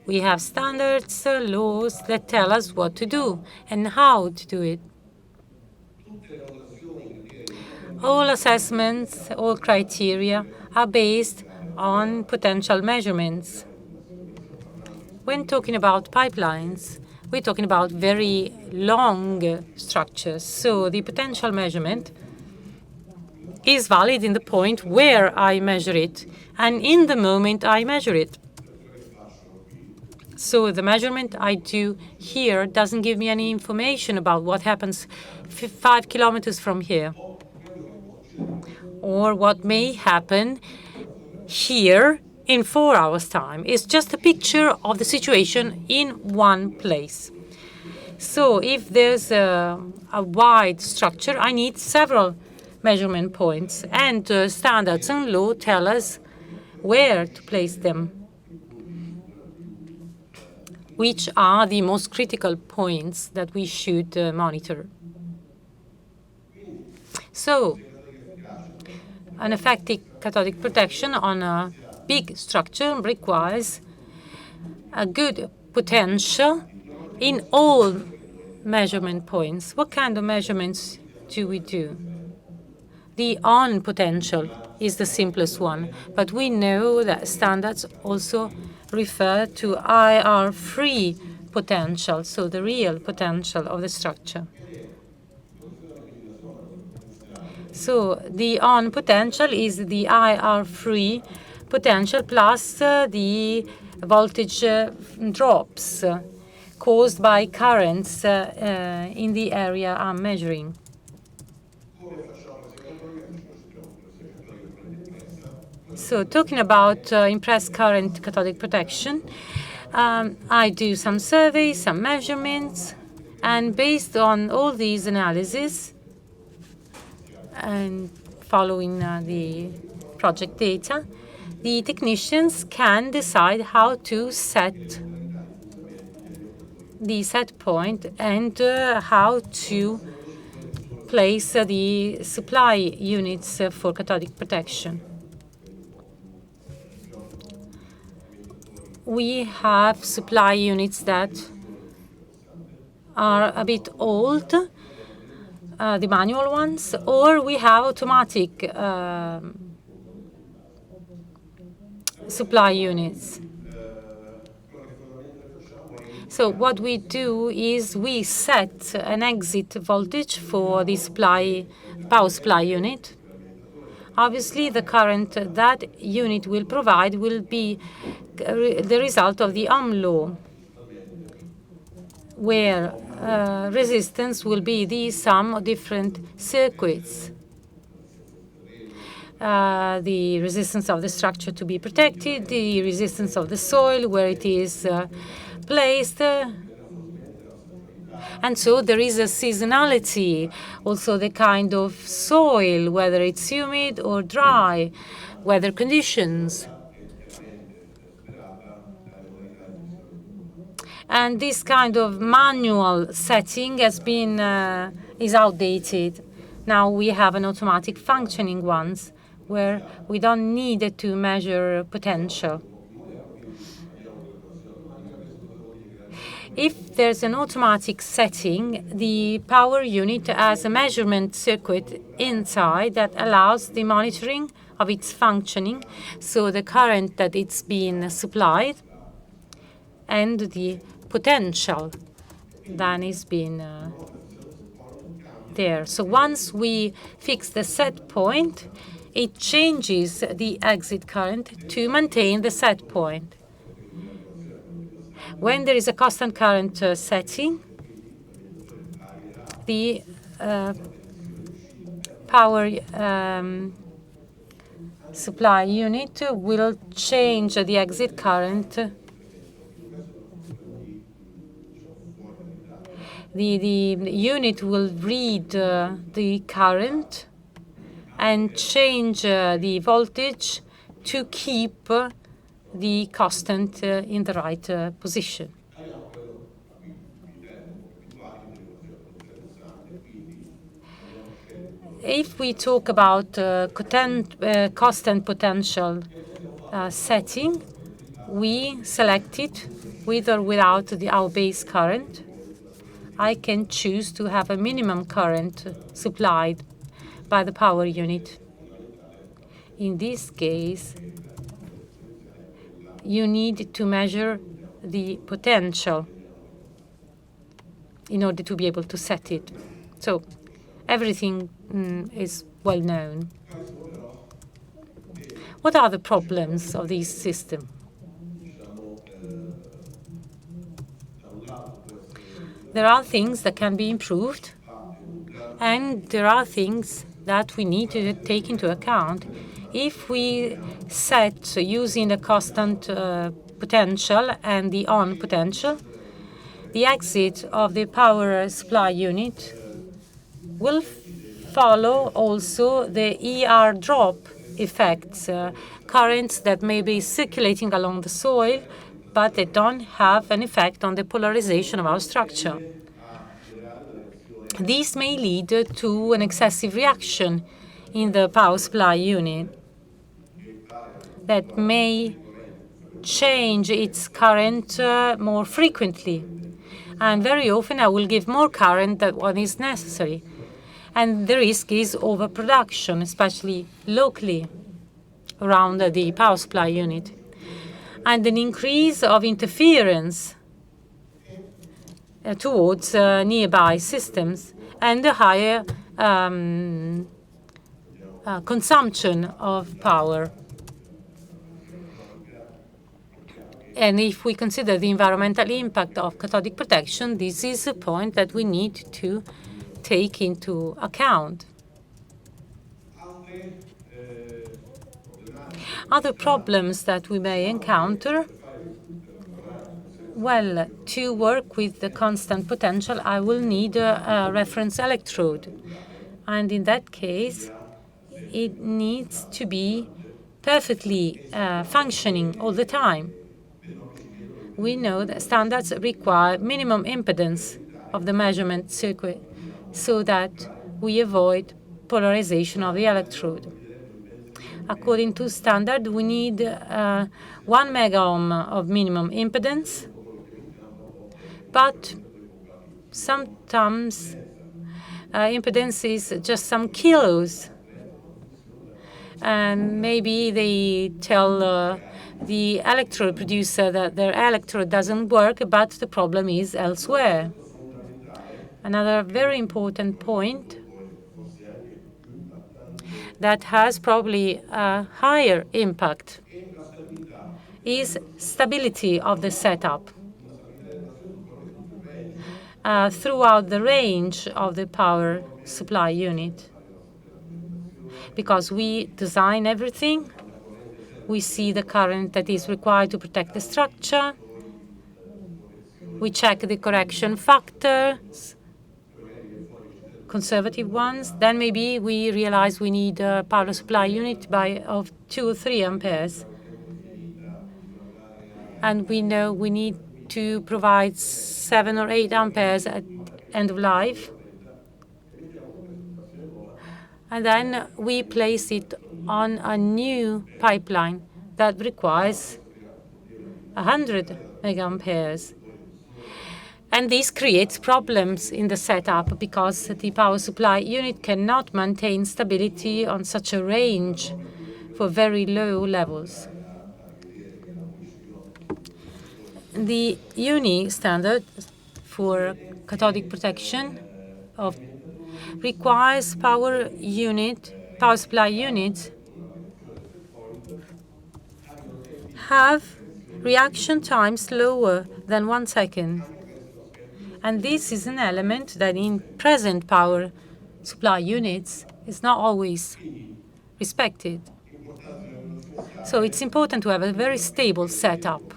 We have standards, laws that tell us what to do and how to do it. All assessments, all criteria are based on potential measurements. When talking about pipelines, we're talking about very long structures. So the potential measurement is valid in the point where I measure it and in the moment I measure it. So the measurement I do here doesn't give me any information about what happens 5 kilometers from here or what may happen here in 4 hours' time. It's just a picture of the situation in one place. So if there's a wide structure, I need several measurement points, and standards and law tell us where to place them, which are the most critical points that we should monitor. So an effective cathodic protection on a big structure requires a good potential in all measurement points. What kind of measurements do we do? The on potential is the simplest one, but we know that standards also refer to IR free potential, so the real potential of the structure. So the on potential is the IR free potential plus the voltage drops caused by currents in the area I'm measuring. So talking about impressed current cathodic protection, I do some surveys, some measurements, and based on all these analyses and following the project data, the technicians can decide how to set the set point and how to place the supply units for cathodic protection. We have supply units that are a bit old, the manual ones, or we have automatic supply units. So what we do is we set an exit voltage for the power supply unit. Obviously, the current that unit will provide will be the result of the Ohm law, where resistance will be the sum of different circuits. The resistance of the structure to be protected, the resistance of the soil where it is placed. And so there is a seasonality, also the kind of soil, whether it's humid or dry, weather conditions. And this kind of manual setting has been is outdated. Now we have an automatic functioning ones where we don't need to measure potential. If there's an automatic setting, the power unit has a measurement circuit inside that allows the monitoring of its functioning, so the current that it's being supplied and the potential that is being there. So once we fix the set point, it changes the exit current to maintain the set point. When there is a constant current setting, the power supply unit will change the exit current. The unit will read the current and change the voltage to keep the constant in the right position. If we talk about constant potential setting, we select it with or without our base current. I can choose to have a minimum current supplied by the power unit. In this case, you need to measure the potential in order to be able to set it. So everything is well known. What are the problems of this system? There are things that can be improved, and there are things that we need to take into account. If we set using the constant potential and the on potential, the exit of the power supply unit will follow also the ER drop effects, currents that may be circulating along the soil, but they don't have an effect on the polarization of our structure. This may lead to an excessive reaction in the power supply unit that may change its current more frequently. And very often I will give more current than what is necessary. And the risk is overproduction, especially locally around the power supply unit. And an increase of interference towards nearby systems and a higher consumption of power. And if we consider the environmental impact of cathodic protection, this is a point that we need to take into account. Other problems that we may encounter, well, to work with the constant potential, I will need a reference electrode. And in that case, it needs to be perfectly functioning all the time. We know that standards require minimum impedance of the measurement circuit so that we avoid polarization of the electrode. According to standard, we need 1 megaohm of minimum impedance, but sometimes impedance is just some kilos. And maybe they tell the electrode producer that their electrode doesn't work, but the problem is elsewhere. Another very important point that has probably a higher impact is stability of the setup throughout the range of the power supply unit. Because we design everything, we see the current that is required to protect the structure, we check the correction factors, conservative ones, then maybe we realize we need a power supply unit of 2 or 3 amperes. And we know we need to provide 7 or 8 amperes at end of life. And then we place it on a new pipeline that requires 100 megaamperes. And this creates problems in the setup because the power supply unit cannot maintain stability on such a range for very low levels. The UNI standard for cathodic protection requires power supply units have reaction times lower than 1 second. And this is an element that in present power supply units is not always respected. So it's important to have a very stable setup.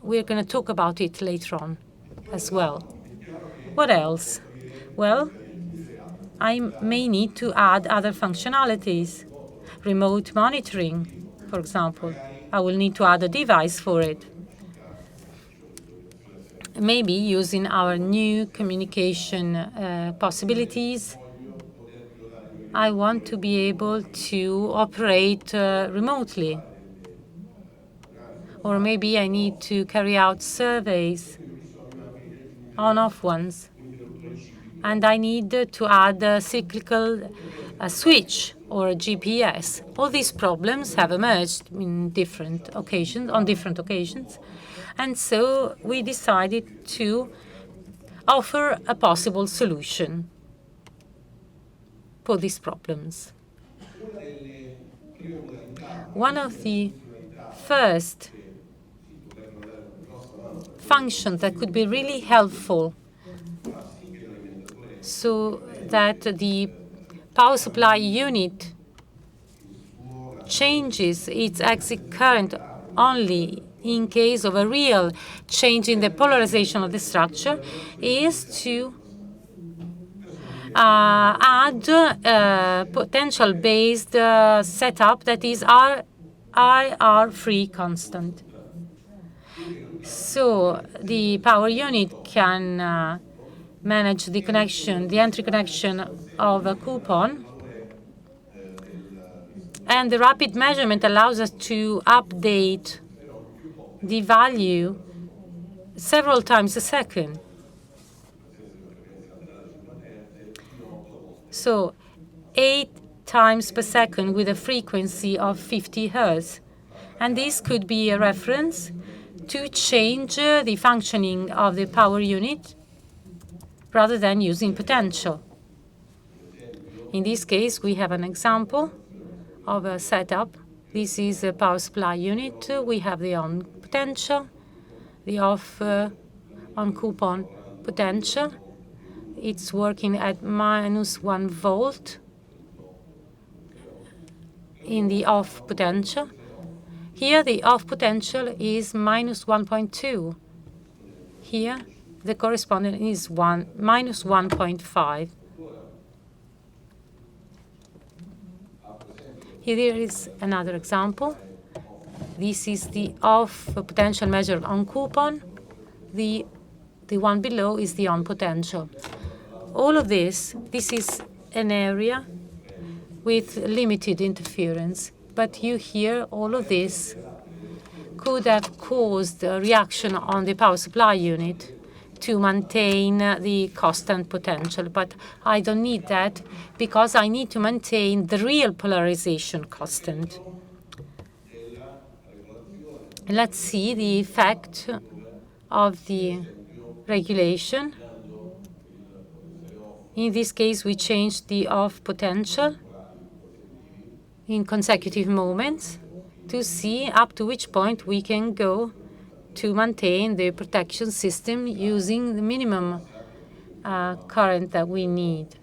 We're going to talk about it later on as well. What else? Well, I may need to add other functionalities. Remote monitoring, for example. I will need to add a device for it. Maybe using our new communication possibilities, I want to be able to operate remotely. Or maybe I need to carry out surveys, on-off ones. And I need to add a cyclical switch or a GPS. All these problems have emerged in different occasions, on different occasions. And so we decided to offer a possible solution for these problems. One of the first functions that could be really helpful so that the power supply unit changes its exit current only in case of a real change in the polarization of the structure is to add a potential-based setup that is IR free constant. So the power unit can manage the connection, the entry connection of a coupon, and the rapid measurement allows us to update the value several times a second. So 8 times per second with a frequency of 50 Hz. And this could be a reference to change the functioning of the power unit rather than using potential. In this case, we have an example of a setup. This is a power supply unit. We have the on potential, the off on coupon potential. It's working at -1 volt in the off potential. Here, the off potential is -1.2. Here, the corresponding is -1.5. Here is another example. This is the off potential measured on coupon. The one below is the on potential. All of this is an area with limited interference. But you hear all of this could have caused a reaction on the power supply unit to maintain the constant potential. But I don't need that because I need to maintain the real polarization constant. Let's see the effect of the regulation. In this case, we changed the off potential in consecutive moments to see up to which point we can go to maintain the protection system using the minimum current that we need.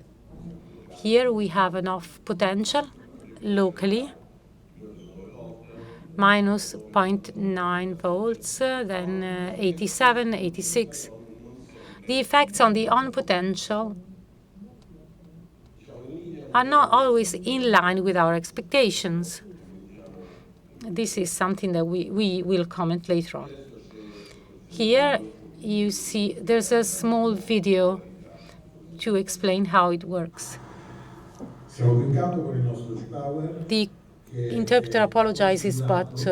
Here we have an off potential locally, -0.9 volts, then 87, 86. The effects on the on potential are not always in line with our expectations. This is something that we will comment later on. Here you see there's a small video to explain how it works. The interpreter apologizes, but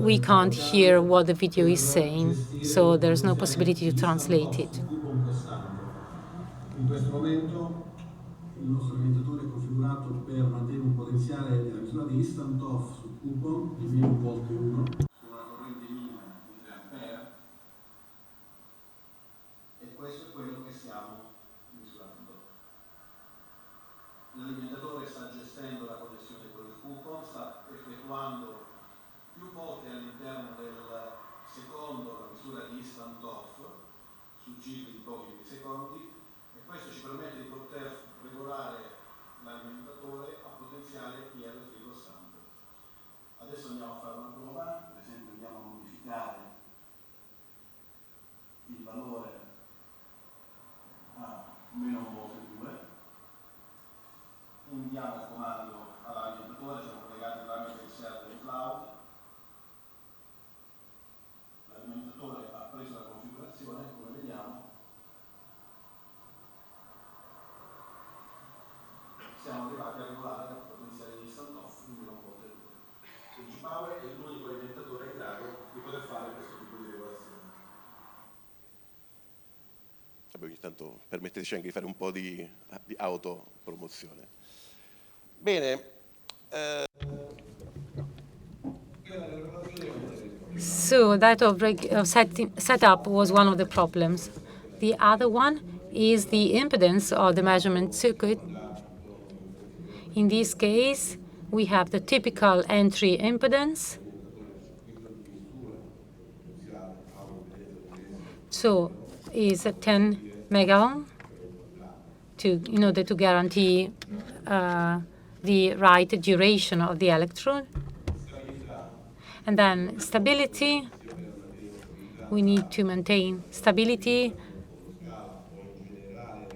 we can't hear what the video is saying, so there's no possibility to translate it. Il nostro alimentatore è configurato per mantenere un potenziale nella misura di instant off sul coupon di -1 volt su una corrente minima di 3 ampere, e questo è quello che stiamo misurando. L'alimentatore sta gestendo la connessione con il coupon, sta effettuando più volte all'interno del secondo la misura di instant off su cicli di pochi millisecondi, e questo ci permette di poter regolare l'alimentatore a potenziale IR costante. Adesso andiamo a fare una prova, per esempio andiamo a modificare il valore a -1 volt 2, inviamo il comando all'alimentatore, siamo collegati tramite il server in cloud, Ogni tanto permetteteci anche di fare un po' di autopromozione. Bene. So that setup was one of the problems. The other one is the impedance of the measurement circuit. In this case, we have the typical entry impedance. So is 10 megaohm in order to guarantee the right duration of the electrode. And then stability, we need to maintain stability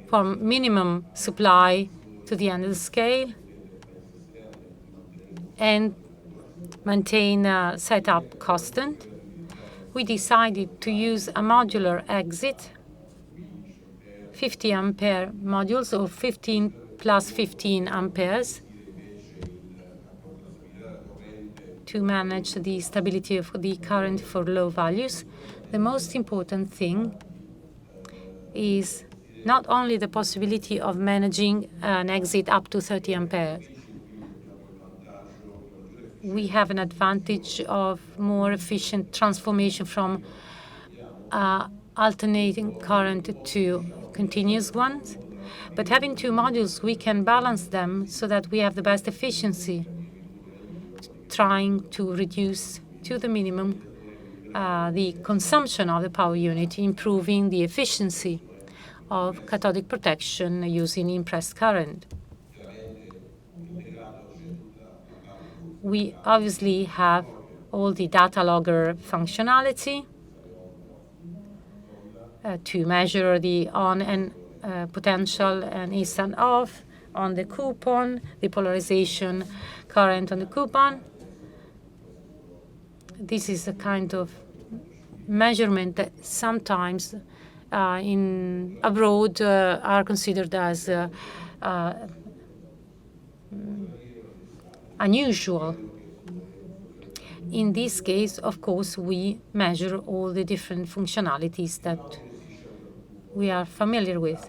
from minimum supply to the end of the scale and maintain setup constant. We decided to use a modular exit, 50 ampere modules or 15 plus 15 amperes to manage the stability of the current for low values. The most important thing is not only the possibility of managing an exit up to 30 amperes. We have an advantage of more efficient transformation from alternating current to continuous ones. But having two modules, we can balance them so that we have the best efficiency, trying to reduce to the minimum the consumption of the power unit, improving the efficiency of cathodic protection using impressed current. We obviously have all the data logger functionality to measure the on and potential and is and off on the coupon, the polarization current on the coupon. This is a kind of measurement that sometimes abroad are considered as unusual. In this case, of course, we measure all the different functionalities that we are familiar with.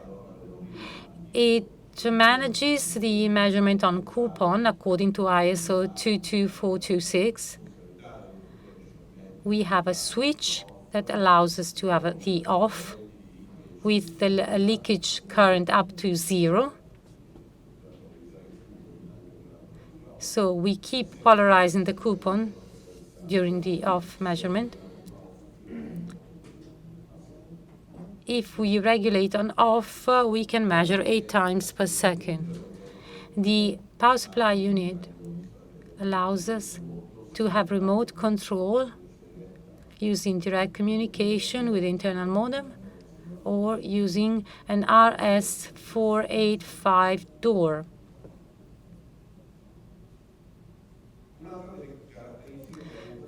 It manages the measurement on coupon according to ISO 22426. We have a switch that allows us to have the off with the leakage current up to 0. So we keep polarizing the coupon during the off measurement. If we regulate on off, we can measure 8 times per second. The power supply unit allows us to have remote control using direct communication with internal modem or using an RS485 door.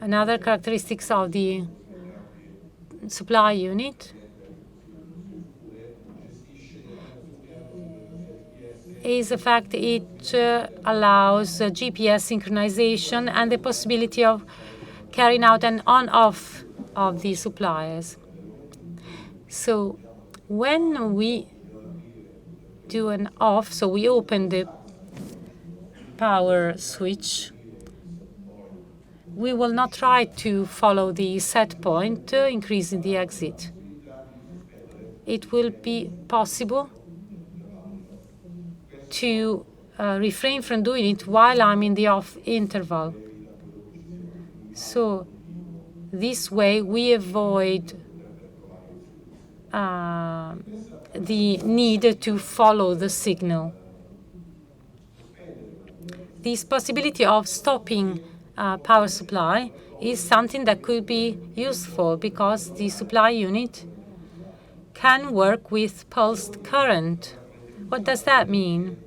Another characteristics of the supply unit is the fact it allows GPS synchronization and the possibility of carrying out an on-off of the suppliers. So when we do an off, so we open the power switch, we will not try to follow the set point, increasing the exit. It will be possible to refrain from doing it while I'm in the off interval. So this way we avoid the need to follow the signal. This possibility of stopping power supply is something that could be useful because the supply unit can work with pulsed current. What does that mean?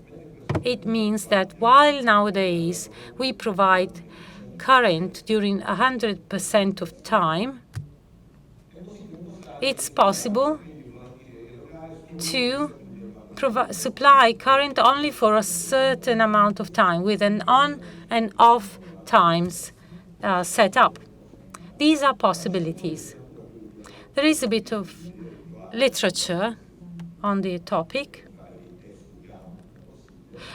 It means that while nowadays we provide current during 100% of time, it's possible to supply current only for a certain amount of time with an on and off times set up. These are possibilities. There is a bit of literature on the topic.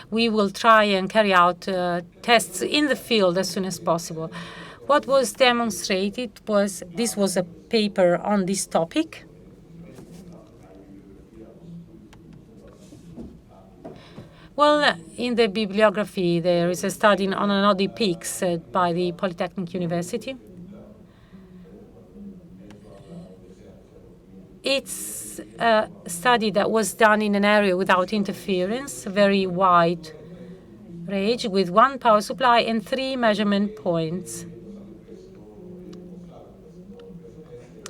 We will try and carry out tests in the field as soon as possible. What was demonstrated was, this was a paper on this topic. Well, in the bibliography, there is a study on anodic peaks by the Polytechnic University. It's a study that was done in an area without interference, very wide range, with one power supply and 3 measurement points.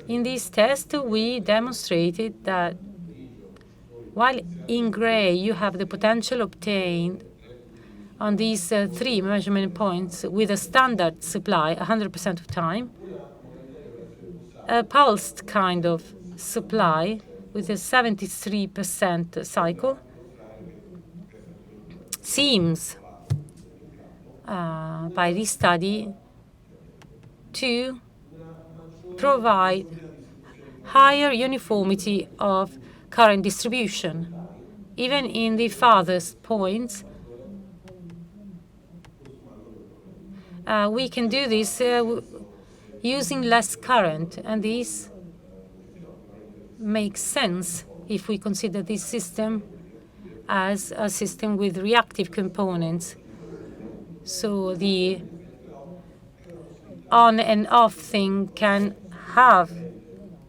In this test, we demonstrated that while in gray you have the potential obtained on these 3 measurement points with a standard supply 100% of time, a pulsed kind of supply with a 73% cycle seems, by this study, to provide higher uniformity of current distribution. Even in the farthest points, we can do this using less current, and this makes sense if we consider this system as a system with reactive components. So the on and off thing can have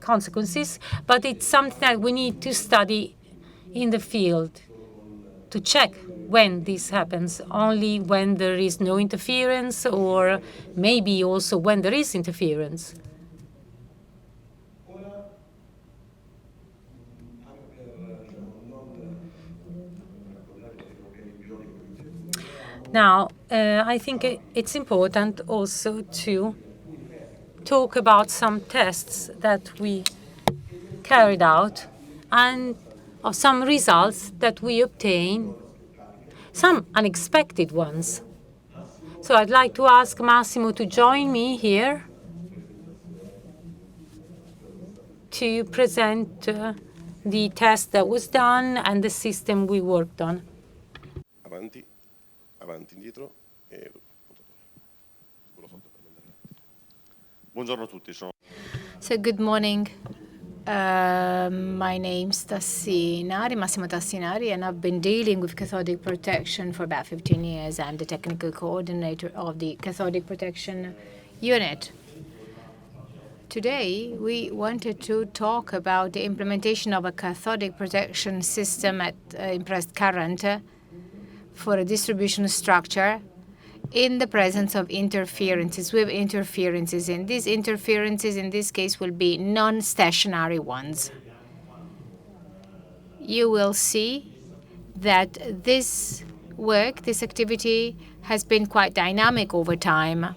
consequences, but it's something that we need to study in the field to check when this happens, only when there is no interference, or maybe also when there is interference. Now, I think it's important also to talk about some tests that we carried out and of some results that we obtained, some unexpected ones. So I'd like to ask Massimo to join me here to present the test that was done and the system we worked on. Avanti, avanti, indietro. Buongiorno a tutti. So good morning. My name's Tassinari, Massimo Tassinari, and I've been dealing with cathodic protection for about 15 years. I'm the technical coordinator of the cathodic protection unit. Today, we wanted to talk about the implementation of a cathodic protection system at impressed current for a distribution structure in the presence of interferences, with interferences. And these interferences, in this case, will be non-stationary ones. You will see that this work, this activity, has been quite dynamic over time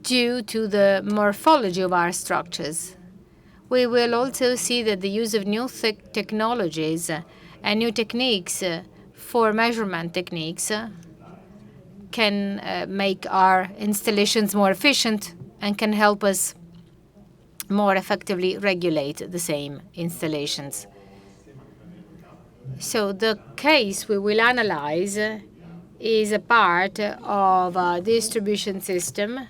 due to the morphology of our structures. We will also see that the use of new technologies and new techniques for measurement techniques can make our installations more efficient and can help us more effectively regulate the same installations. So the case we will analyze is a part of a distribution system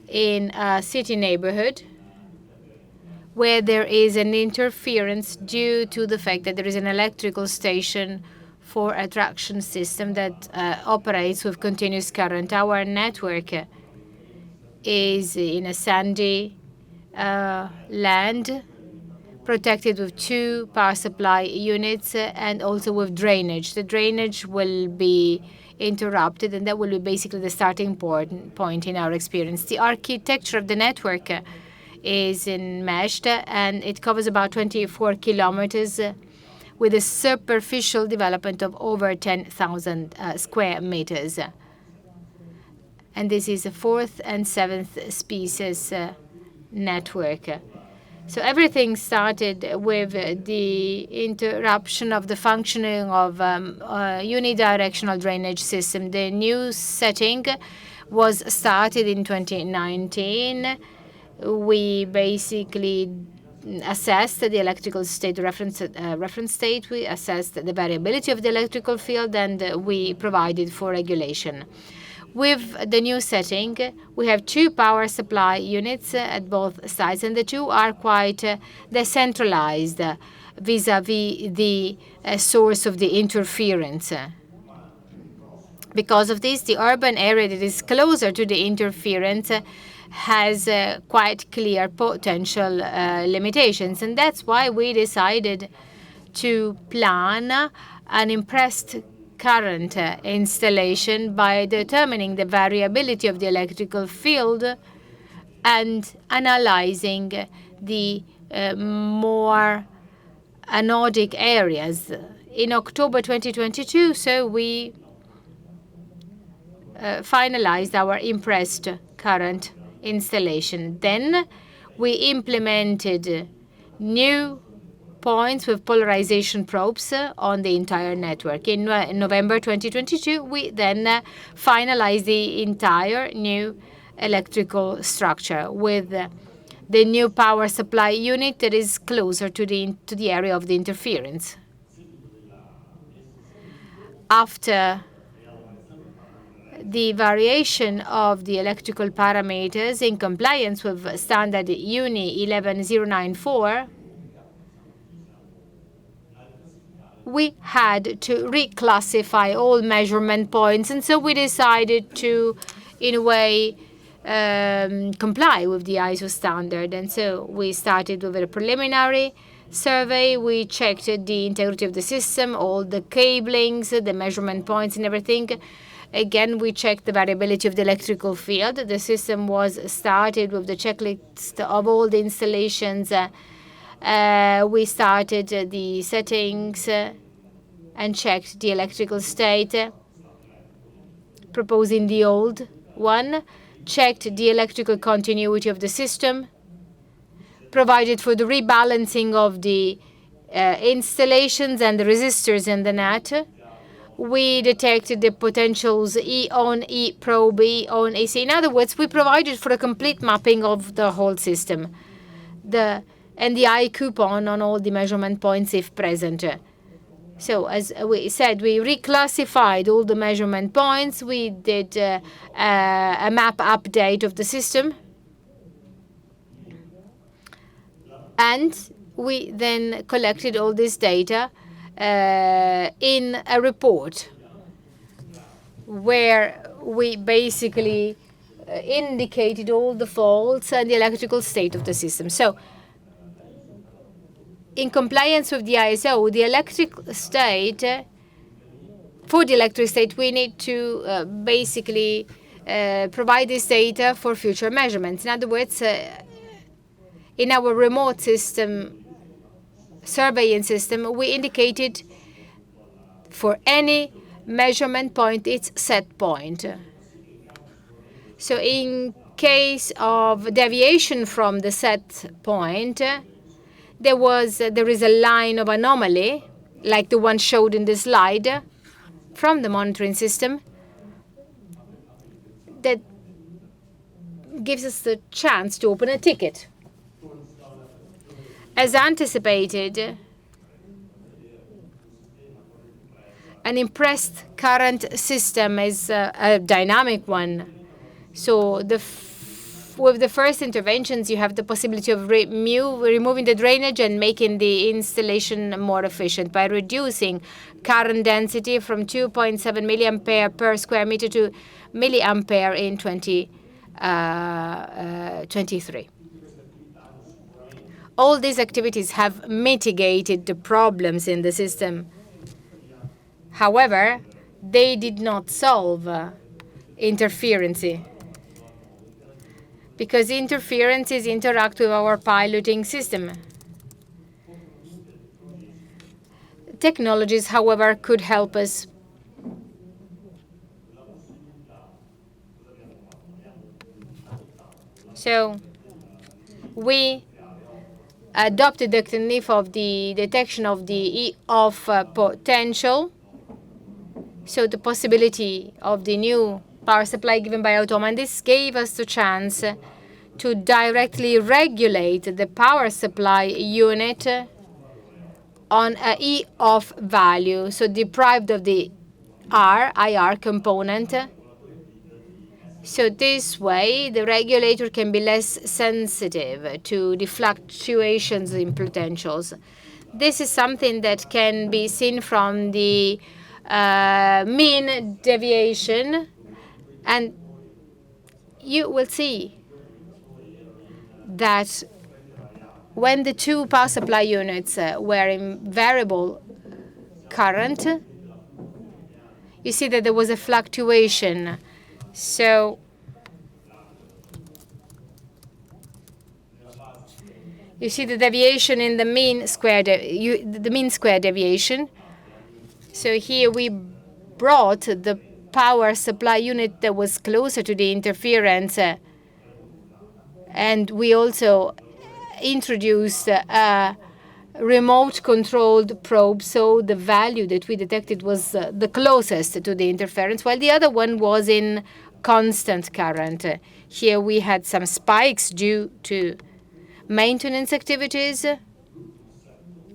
in a city neighborhood where there is an interference due to the fact that there is an electrical station for a traction system that operates with continuous current. Our network is in a sandy land, protected with 2 power supply units and also with drainage. The drainage will be interrupted, and that will be basically the starting point in our experience. The architecture of the network is enmeshed, and it covers about 24 kilometers with a superficial development of over 10,000 square meters. And this is a 4th and 7th species network. So everything started with the interruption of the functioning of a unidirectional drainage system. The new setting was started in 2019 We basically assessed the electrical state reference state. We assessed the variability of the electrical field, and we provided for regulation. With the new setting, we have 2 power supply units at both sides, and the 2 are quite decentralized vis-à-vis the source of the interference. Because of this, the urban area that is closer to the interference has quite clear potential limitations. And that's why we decided to plan an impressed current installation by determining the variability of the electrical field and analyzing the more anodic areas. In October 2022, so we finalized our impressed current installation. Then we implemented new points with polarization probes on the entire network. In November 2022, we then finalized the entire new electrical structure with the new power supply unit that is closer to the area of the interference. After the variation of the electrical parameters in compliance with standard UNI 11094, we had to reclassify all measurement points, and so we decided to, in a way, comply with the ISO standard. And so we started with a preliminary survey. We checked the integrity of the system, all the cablings, the measurement points and everything. Again, we checked the variability of the electrical field. The system was started with the checklist of all the installations. We started the settings and checked the electrical state, proposing the old one, checked the electrical continuity of the system, provided for the rebalancing of the installations and the resistors in the net. We detected the potentials E on E probe, E on AC. In other words, we provided for a complete mapping of the whole system, and the I coupon on all the measurement points if present. So as we said, we reclassified all the measurement points. We did a map update of the system. And we then collected all this data in a report where we basically indicated all the faults and the electrical state of the system. So in compliance with the ISO, the electric state, for the electric state, we need to basically provide this data for future measurements. In other words, in our remote system, surveying system, we indicated for any measurement point its set point. So in case of deviation from the set point, there is a line of anomaly, like the one showed in the slide, from the monitoring system that gives us the chance to open a ticket. As anticipated, an impressed current system is a dynamic one. So with the first interventions, you have the possibility of removing the drainage and making the installation more efficient by reducing current density from 2.7 milliampere per square meter to milliampere in 2023. All these activities have mitigated the problems in the system. However, they did not solve interference, because interferences interact with our piloting system. Technologies, however, could help us. So we adopted the technique of the detection of the E-off potential. So the possibility of the new power supply given by Automa, and this gave us the chance to directly regulate the power supply unit on a E off value, so deprived of the IR component. So this way, the regulator can be less sensitive to the fluctuations in potentials. This is something that can be seen from the mean deviation, and you will see that when the two power supply units were in variable current, you see that there was a fluctuation. So you see the deviation in the mean square deviation. So here we brought the power supply unit that was closer to the interference, and we also introduced a remote-controlled probe, so the value that we detected was the closest to the interference, while the other one was in constant current. Here we had some spikes due to maintenance activities.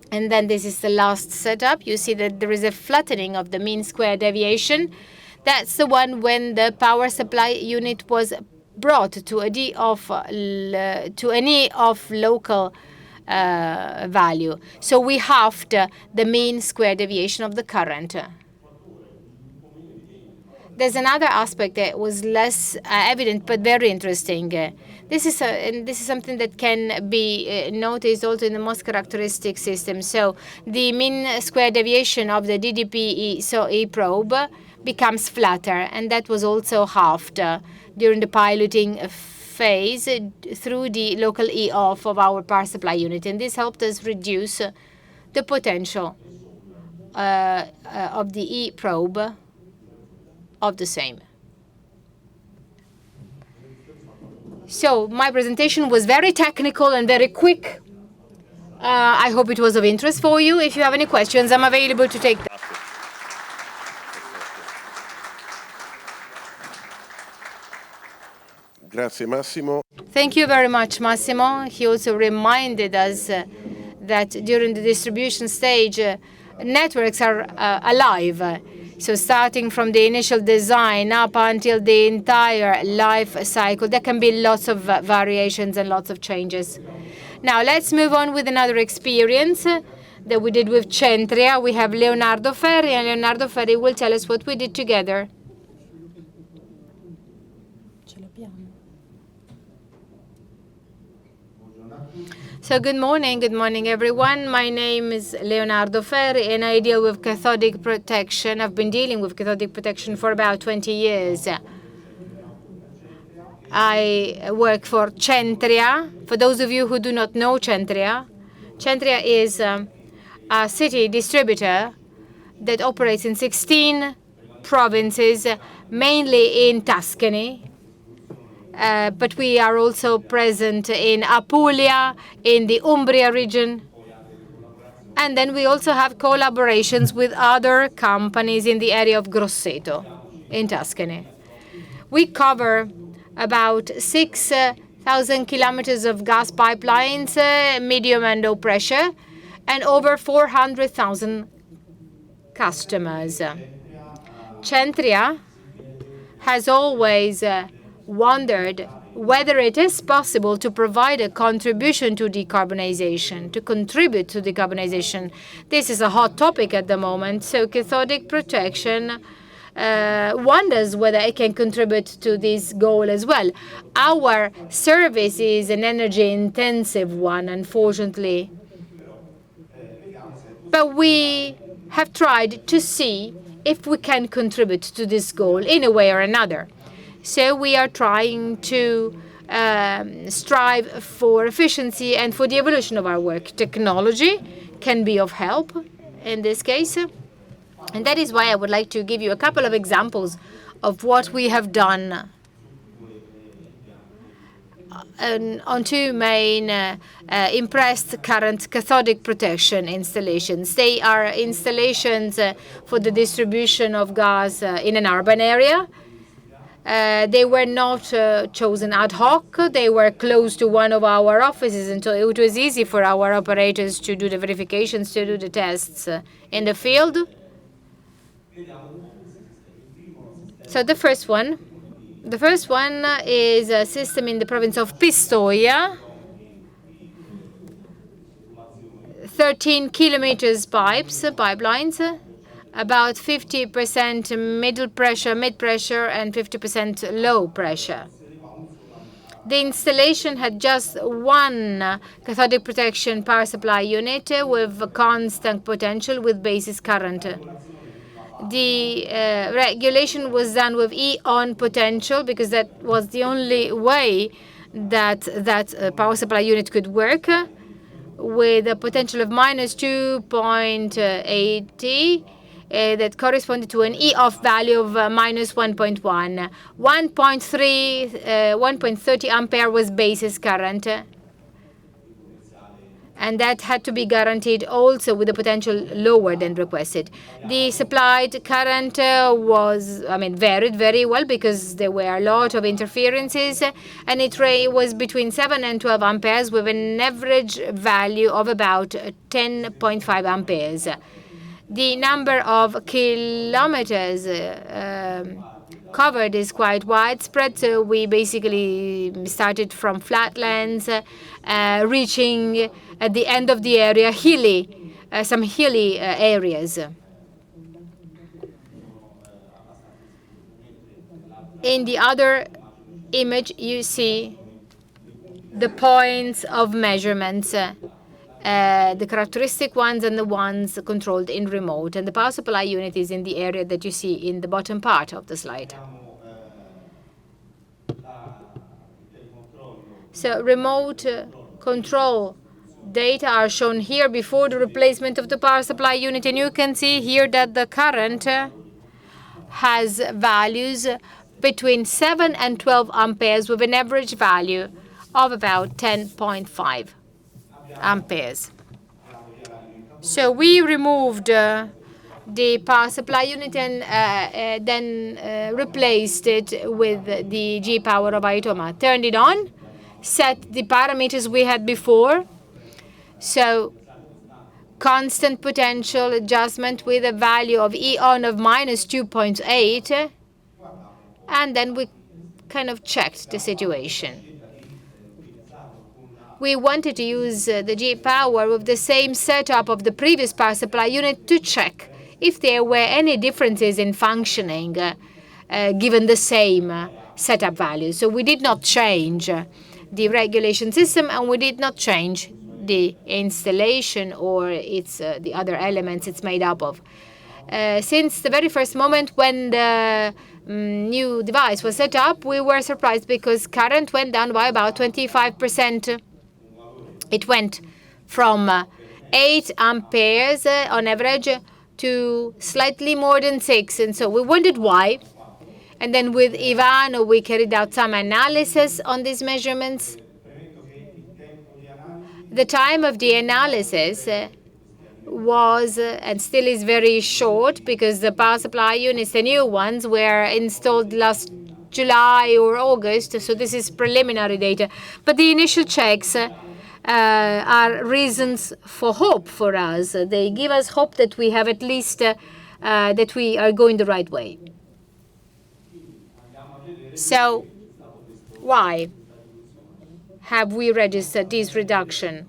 And then this is the last setup. You see that there is a flattening of the mean square deviation. That's the one when the power supply unit was brought to an E of local value. So we halved the mean square deviation of the current. There's another aspect that was less evident but very interesting. This is something that can be noticed also in the most characteristic system. So the mean square deviation of the DDP 𝐸 probe becomes flatter, and that was also halved during the piloting phase through the local E off of our power supply unit, and this helped us reduce the potential of the E probe of the same. So my presentation was very technical and very quick. I hope it was of interest for you. If you have any questions, I'm available to take them. Grazie Massimo. Thank you very much, Massimo. He also reminded us that during the distribution stage, networks are alive. So starting from the initial design up until the entire life cycle, there can be lots of variations and lots of changes. Now let's move on with another experience that we did with Centria. We have Leonardo Ferri, and Leonardo Ferri will tell us what we did together. So good morning everyone. My name is Leonardo Ferri and I deal with cathodic protection. I've been dealing with cathodic protection for about 20 years. I work for Centria. For those of you who do not know Centria, Centria is a city distributor that operates in 16 provinces, mainly in Tuscany. But we are also present in Apulia, in the Umbria region. And then we also have collaborations with other companies in the area of Grosseto in Tuscany. We cover about 6,000 kilometers of gas pipelines, medium and low pressure, and over 400,000 customers. Centria has always wondered whether it is possible to provide a contribution to decarbonization, to contribute to decarbonization. This is a hot topic at the moment, so cathodic protection wonders whether it can contribute to this goal as well. Our service is an energy-intensive one, unfortunately. But we have tried to see if we can contribute to this goal in a way or another. So we are trying to strive for efficiency and for the evolution of our work. Technology can be of help in this case. And that is why I would like to give you a couple of examples of what we have done on two main impressed current cathodic protection installations. They are installations for the distribution of gas in an urban area. They were not chosen ad hoc. They were close to one of our offices, and so it was easy for our operators to do the verifications, to do the tests in the field. So the first one is a system in the province of Pistoia, 13 kilometers pipelines, about 50% mid pressure, and 50% low pressure. The installation had just one cathodic protection power supply unit with constant potential with basis current. The regulation was done with E-on potential because that was the only way that power supply unit could work, with a potential of minus 2.80 that corresponded to an E-off value of minus 1.1. 1.30 ampere was basis current. And that had to be guaranteed also with a potential lower than requested. The supplied current varied very well because there were a lot of interferences, and it was between 7 and 12 amperes with an average value of about 10.5 amperes. The number of kilometers covered is quite widespread, so we basically started from flatlands, reaching at the end of the area some hilly areas. In the other image, you see the points of measurements, the characteristic ones and the ones controlled in remote. And the power supply unit is in the area that you see in the bottom part of the slide. So remote control data are shown here before the replacement of the power supply unit. And you can see here that the current has values between 7 and 12 amperes with an average value of about 10.5 amperes. So we removed the power supply unit and then replaced it with the G power of 𝐼𝐻𝐻, turned it on, set the parameters we had before. So constant potential adjustment with a value of E-on of minus 2.8, and then we kind of checked the situation. We wanted to use the G power with the same setup of the previous power supply unit to check if there were any differences in functioning given the same setup value. So we did not change the regulation system, and we did not change the installation or the other elements it's made up of. Since the very first moment when the new device was set up, we were surprised because current went down by about 25%. It went from 8 amperes on average to slightly more than 6, and so we wondered why. And then with Ivano, we carried out some analysis on these measurements. The time of the analysis was and still is very short because the power supply units, the new ones, were installed last July or August, so this is preliminary data. But the initial checks are reasons for hope for us. They give us hope that we have at least that we are going the right way. So why have we registered this reduction?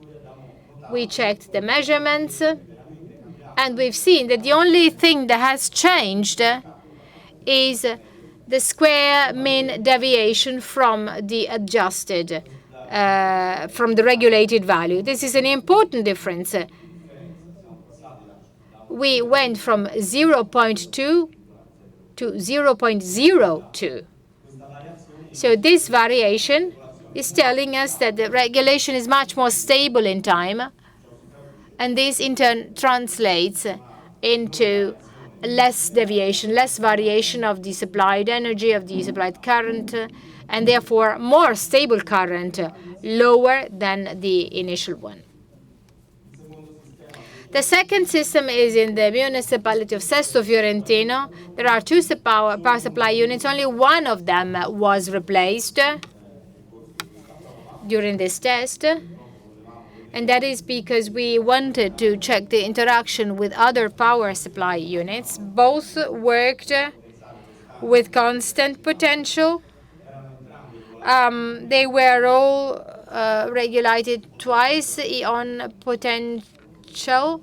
We checked the measurements, and we've seen that the only thing that has changed is the square mean deviation from the adjusted, from the regulated value. This is an important difference. We went from 0.2 to 0.02. So this variation is telling us that the regulation is much more stable in time, and this in turn translates into less deviation, less variation of the supplied energy, of the supplied current, and therefore more stable current, lower than the initial one. The second system is in the municipality of Sesto Fiorentino. There are two power supply units. Only one of them was replaced during this test. And that is because we wanted to check the interaction with other power supply units. Both worked with constant potential. They were all regulated twice on potential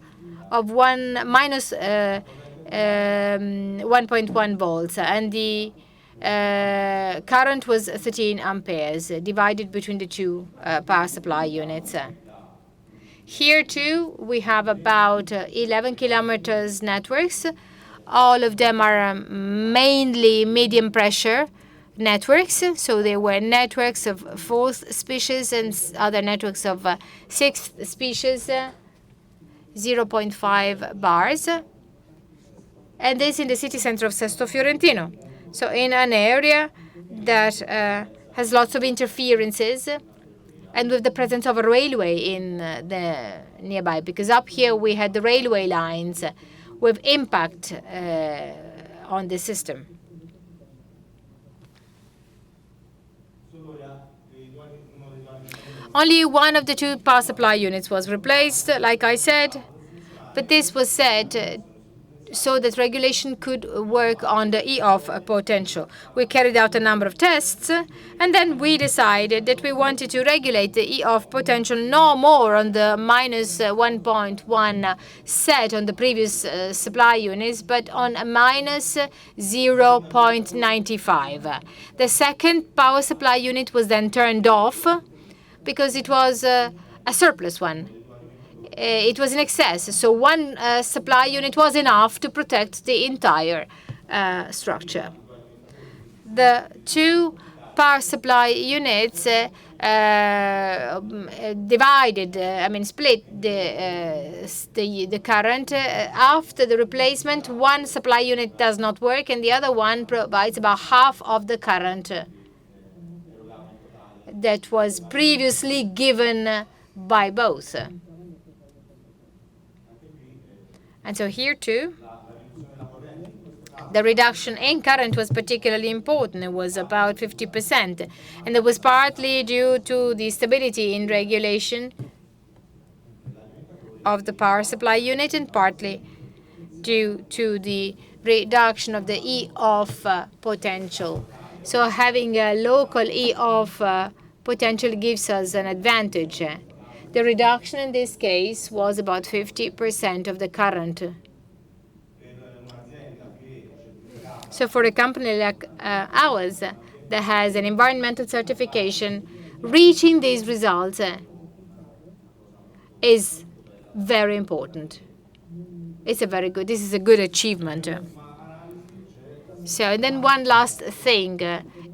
of minus 1.1 volts, and the current was 13 amperes divided between the two power supply units. Here too we have about 11 kilometers networks. All of them are mainly medium pressure networks, so there were networks of 4th species and other networks of 6th species, 0.5 bars, and this in the city center of Sesto Fiorentino. So in an area that has lots of interferences, and with the presence of a railway in the nearby, because up here we had the railway lines with impact on the system. Only one of the two power supply units was replaced, like I said, but this was said so that regulation could work on the E-off potential. We carried out a number of tests, and then we decided that we wanted to regulate the E-off potential no more on the minus 1.1 set on the previous supply units, but on a minus 0.95. The second power supply unit was then turned off because it was a surplus one. It was in excess, so one supply unit was enough to protect the entire structure. The two power supply units split the current. After the replacement, one supply unit does not work, and the other one provides about half of the current that was previously given by both. And so here too, the reduction in current was particularly important. It was about 50%. And it was partly due to the stability in regulation of the power supply unit and partly due to the reduction of the E-off potential. So having a local E-off potential gives us an advantage. The reduction in this case was about 50% of the current. So for a company like ours that has an environmental certification, reaching these results is very important. This is a good achievement. So, and then one last thing,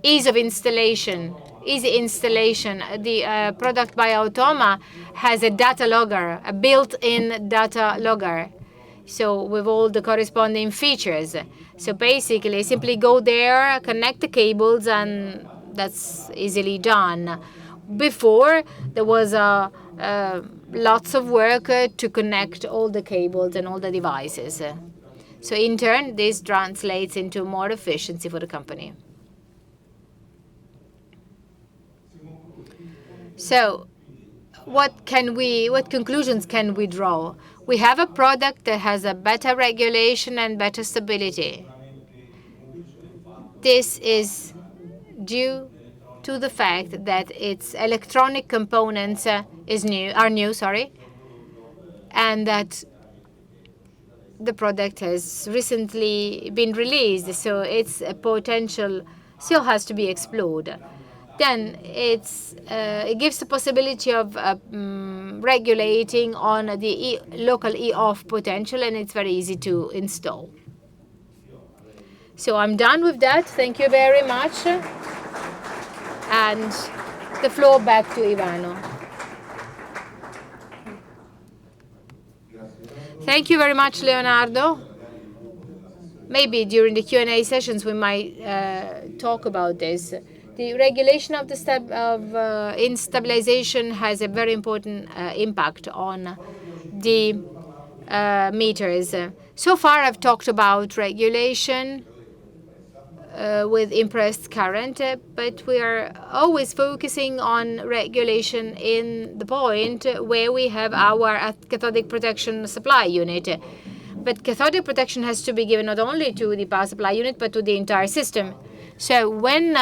ease of installation. Easy installation. The product by Automa has a data logger, a built-in data logger, so with all the corresponding features. So basically, simply go there, connect the cables, and that's easily done. Before, there was lots of work to connect all the cables and all the devices. So in turn, this translates into more efficiency for the company. So what conclusions can we draw? We have a product that has a better regulation and better stability. This is due to the fact that its electronic components are new, and that the product has recently been released, so its potential still has to be explored. Then it gives the possibility of regulating on the local E-off potential, and it's very easy to install. So I'm done with that. Thank you very much. And the floor back to Ivano. Thank you very much, Leonardo. Maybe during the Q&A sessions we might talk about this. The regulation of the stabilization has a very important impact on the meters. So far, I've talked about regulation with impressed current, but we are always focusing on regulation in the point where we have our cathodic protection supply unit. But cathodic protection has to be given not only to the power supply unit, but to the entire system. So when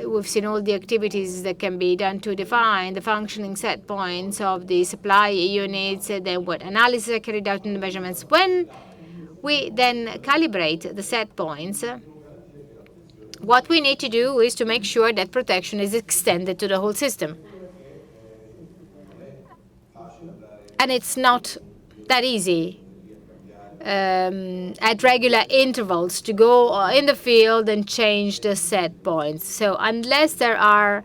we've seen all the activities that can be done to define the functioning set points of the supply units, then what analysis are carried out in the measurements. When we then calibrate the set points, what we need to do is to make sure that protection is extended to the whole system. And it's not that easy at regular intervals to go in the field and change the set points. So unless there are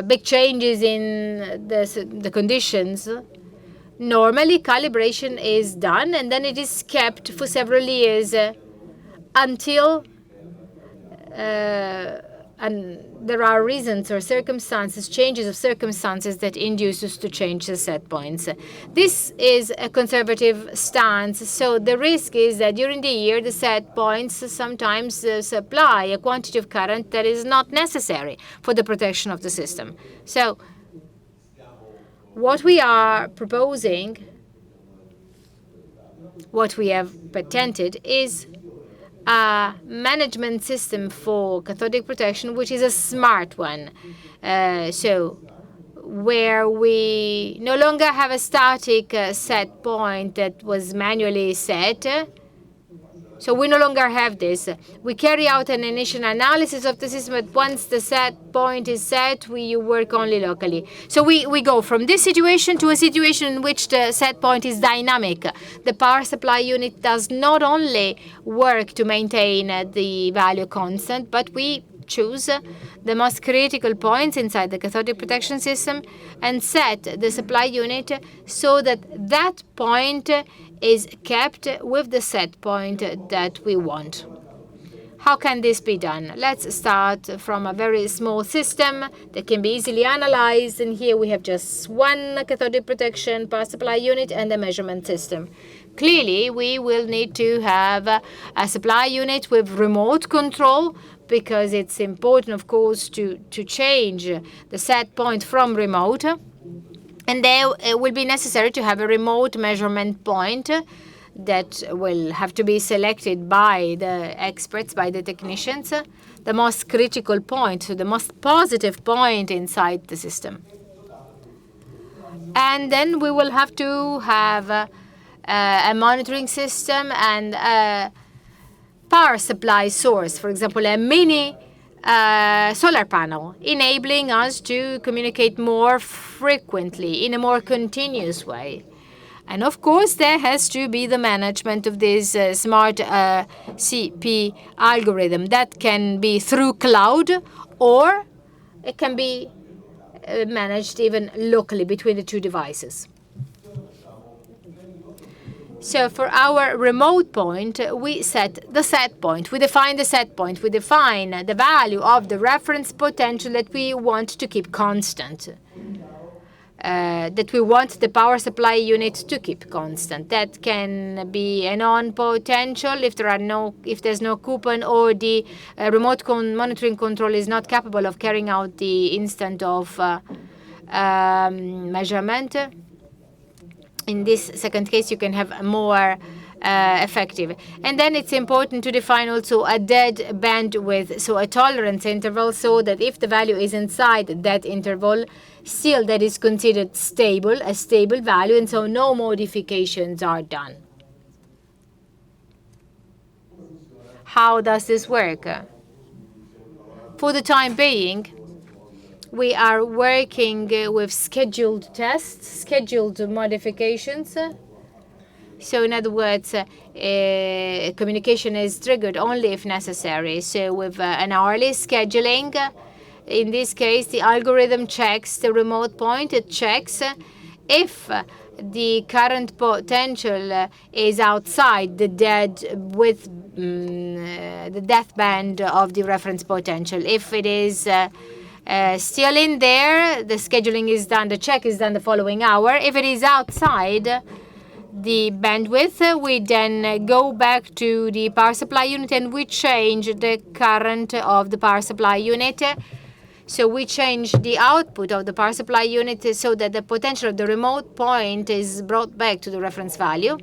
big changes in the conditions, normally calibration is done and then it is kept for several years until and there are reasons or circumstances, changes of circumstances that induce us to change the set points. This is a conservative stance, so the risk is that during the year the set points sometimes supply a quantity of current that is not necessary for the protection of the system. So what we are proposing, what we have patented, is a management system for cathodic protection, which is a smart one. So where we no longer have a static set point that was manually set. So we no longer have this. We carry out an initial analysis of the system, but once the set point is set, we work only locally. So we go from this situation to a situation in which the set point is dynamic. The power supply unit does not only work to maintain the value constant, but we choose the most critical points inside the cathodic protection system and set the supply unit so that that point is kept with the set point that we want. How can this be done? Let's start from a very small system that can be easily analyzed, and here we have just one cathodic protection power supply unit and a measurement system. Clearly, we will need to have a supply unit with remote control, because it's important, of course, to change the set point from remote. And there it will be necessary to have a remote measurement point that will have to be selected by the experts, by the technicians, the most critical point, so the most positive point inside the system. And then we will have to have a monitoring system and a power supply source, for example, a mini solar panel, enabling us to communicate more frequently in a more continuous way. And of course, there has to be the management of this smart CP algorithm that can be through cloud, or it can be managed even locally between the two devices. So for our remote point, we set the set point. We define the set point. We define the value of the reference potential that we want to keep constant, that we want the power supply unit to keep constant. That can be an on potential if there's no coupon, or the remote monitoring control is not capable of carrying out the instant of measurement. In this second case, you can have more effective. And then it's important to define also a dead bandwidth, so a tolerance interval, so that if the value is inside that interval, still that is considered stable, a stable value, and so no modifications are done. How does this work? For the time being, we are working with scheduled tests, scheduled modifications. So in other words, communication is triggered only if necessary. So with an hourly scheduling, in this case, the algorithm checks the remote point. It checks if the current potential is outside the dead width, the death band of the reference potential. If it is still in there, the scheduling is done, the check is done the following hour. If it is outside the bandwidth, we then go back to the power supply unit and we change the current of the power supply unit. So we change the output of the power supply unit so that the potential of the remote point is brought back to the reference value.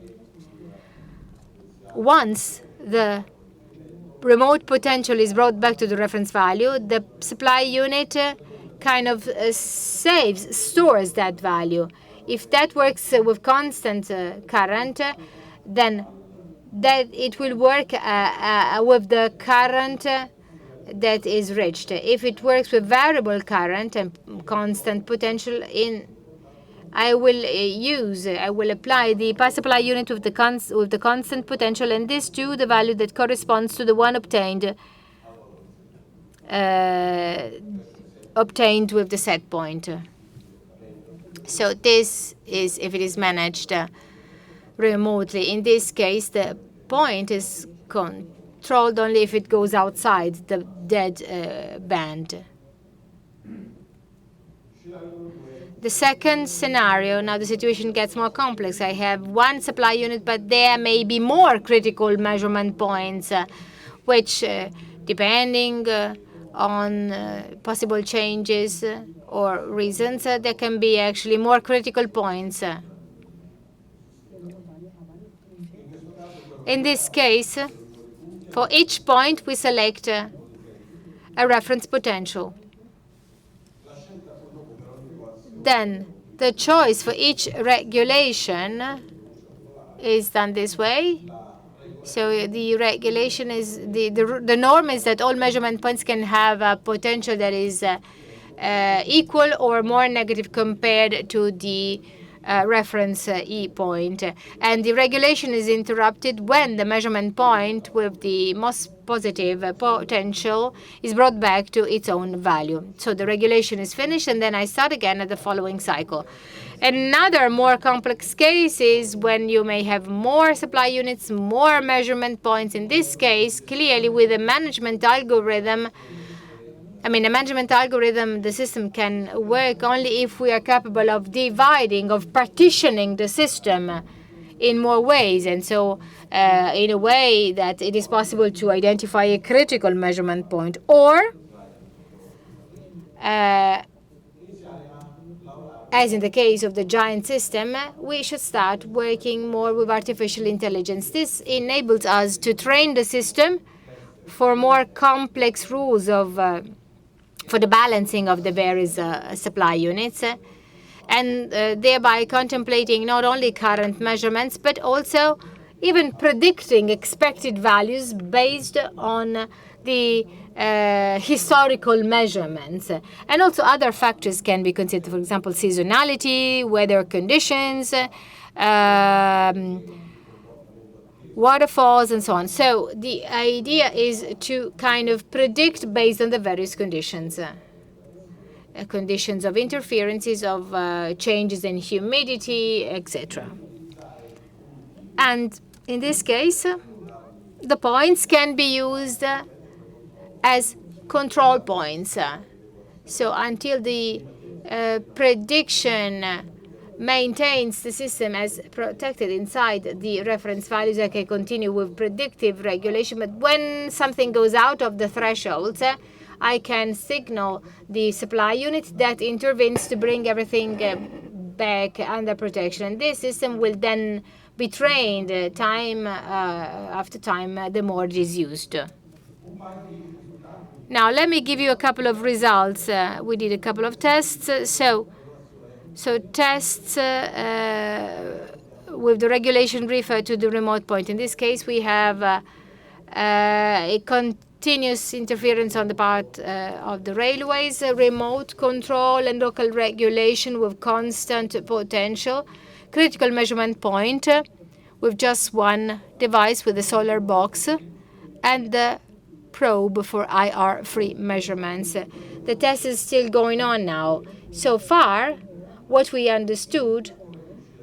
Once the remote potential is brought back to the reference value, the supply unit kind of stores that value. If that works with constant current, then that it will work with the current that is reached. If it works with variable current and constant potential, I will apply the power supply unit with the constant potential, and this to the value that corresponds to the one obtained with the set point. So this is if it is managed remotely. In this case, the point is controlled only if it goes outside the dead band. The second scenario, now the situation gets more complex. I have one supply unit, but there may be more critical measurement points, which, depending on possible changes or reasons, there can be actually more critical points. In this case, for each point, we select a reference potential. Then the choice for each regulation is done this way. So the regulation is the norm is that all measurement points can have a potential that is equal or more negative compared to the reference E point. And the regulation is interrupted when the measurement point with the most positive potential is brought back to its own value. So the regulation is finished, and then I start again at the following cycle. Another more complex case is when you may have more supply units, more measurement points. In this case, clearly with a management algorithm, the system can work only if we are capable of dividing, of partitioning the system in more ways. And so in a way that it is possible to identify a critical measurement point, or as in the case of the giant system, we should start working more with artificial intelligence. This enables us to train the system for more complex rules for the balancing of the various supply units, and thereby contemplating not only current measurements, but also even predicting expected values based on the historical measurements. And also other factors can be considered, for example, seasonality, weather conditions, waterfalls, and so on. So the idea is to kind of predict based on the various conditions. Conditions of interferences, of changes in humidity, etc. And in this case, the points can be used as control points. So until the prediction maintains the system as protected inside the reference values, I can continue with predictive regulation. But when something goes out of the thresholds, I can signal the supply unit that intervenes to bring everything back under protection. And this system will then be trained time after time the more it is used. Now, let me give you a couple of results. We did a couple of tests. So tests with the regulation referred to the remote point. In this case, we have a continuous interference on the part of the railways, remote control and local regulation with constant potential, critical measurement point with just one device with a solar box, and the probe for IR-free measurements. The test is still going on now. So far, what we understood,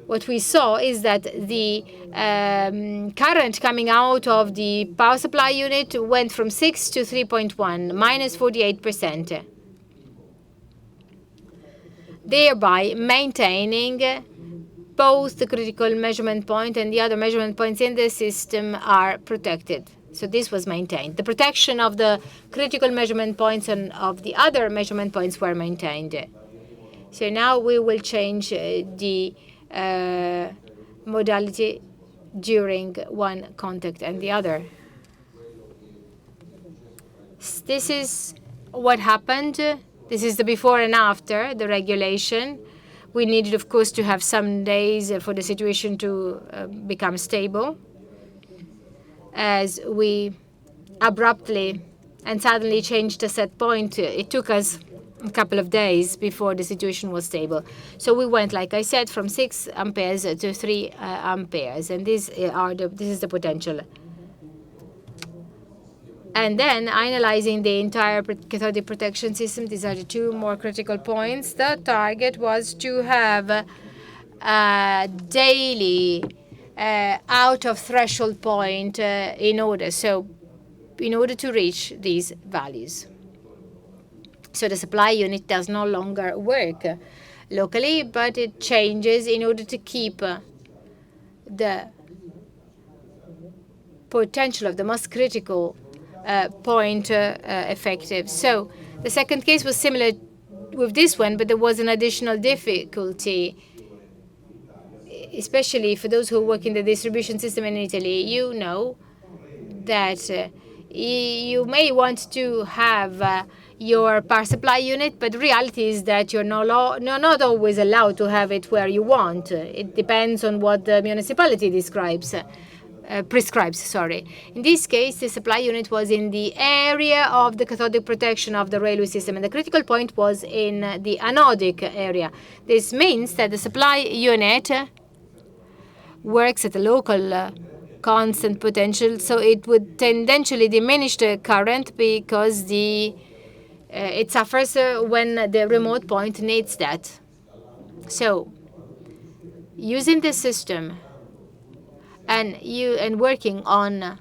what we saw is that the current coming out of the power supply unit went from 6 to 3.1, minus 48%. thereby maintaining both the critical measurement point and the other measurement points in the system are protected. So this was maintained. The protection of the critical measurement points and of the other measurement points were maintained. So now we will change the modality during one contact and the other. This is what happened. This is the before and after the regulation. We needed, of course, to have some days for the situation to become stable, as we abruptly and suddenly changed the set point. It took us a couple of days before the situation was stable. So we went, like I said, from 6 amperes to 3 amperes, and this is the potential. And then analyzing the entire cathodic protection system, these are the 2 more critical points. The target was to have a daily out of threshold point in order to reach these values. So the supply unit does no longer work locally, but it changes in order to keep the potential of the most critical point effective. So the second case was similar with this one, but there was an additional difficulty, especially for those who work in the distribution system in Italy. You know that you may want to have your power supply unit, but the reality is that you're not always allowed to have it where you want. It depends on what the municipality prescribes. In this case, the supply unit was in the area of the cathodic protection of the railway system, and the critical point was in the anodic area. This means that the supply unit works at a local constant potential, so it would tendentially diminish the current because it suffers when the remote point needs that. So, using the system and working on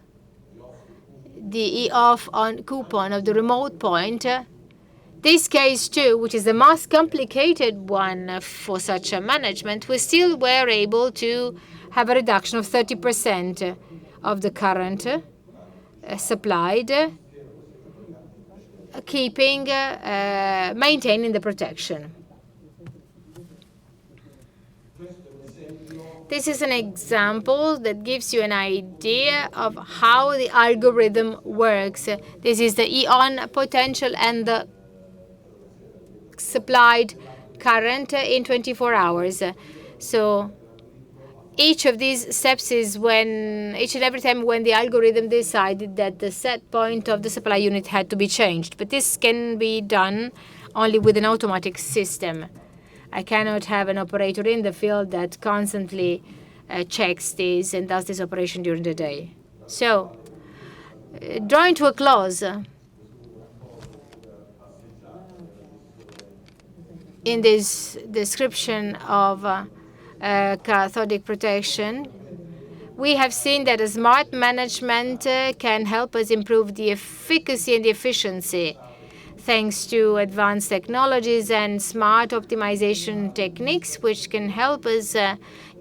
the E-off on coupon of the remote point, this case too, which is the most complicated one for such a management, we still were able to have a reduction of 30% of the current supplied, maintaining the protection. This is an example that gives you an idea of how the algorithm works. This is the E-on potential and the supplied current in 24 hours. So each of these steps is each and every time when the algorithm decided that the set point of the supply unit had to be changed. But this can be done only with an automatic system. I cannot have an operator in the field that constantly checks this and does this operation during the day. So, drawing to a close, in this description of cathodic protection, we have seen that a smart management can help us improve the efficacy and the efficiency thanks to advanced technologies and smart optimization techniques, which can help us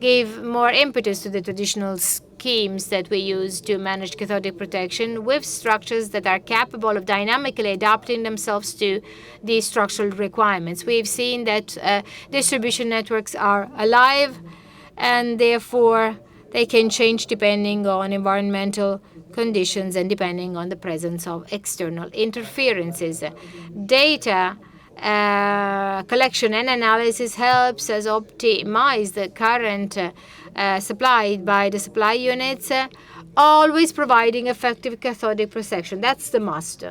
give more impetus to the traditional schemes that we use to manage cathodic protection with structures that are capable of dynamically adapting themselves to the structural requirements. We've seen that distribution networks are alive, and therefore they can change depending on environmental conditions and depending on the presence of external interferences. Data collection and analysis helps us optimize the current supplied by the supply units, always providing effective cathodic protection. That's the must.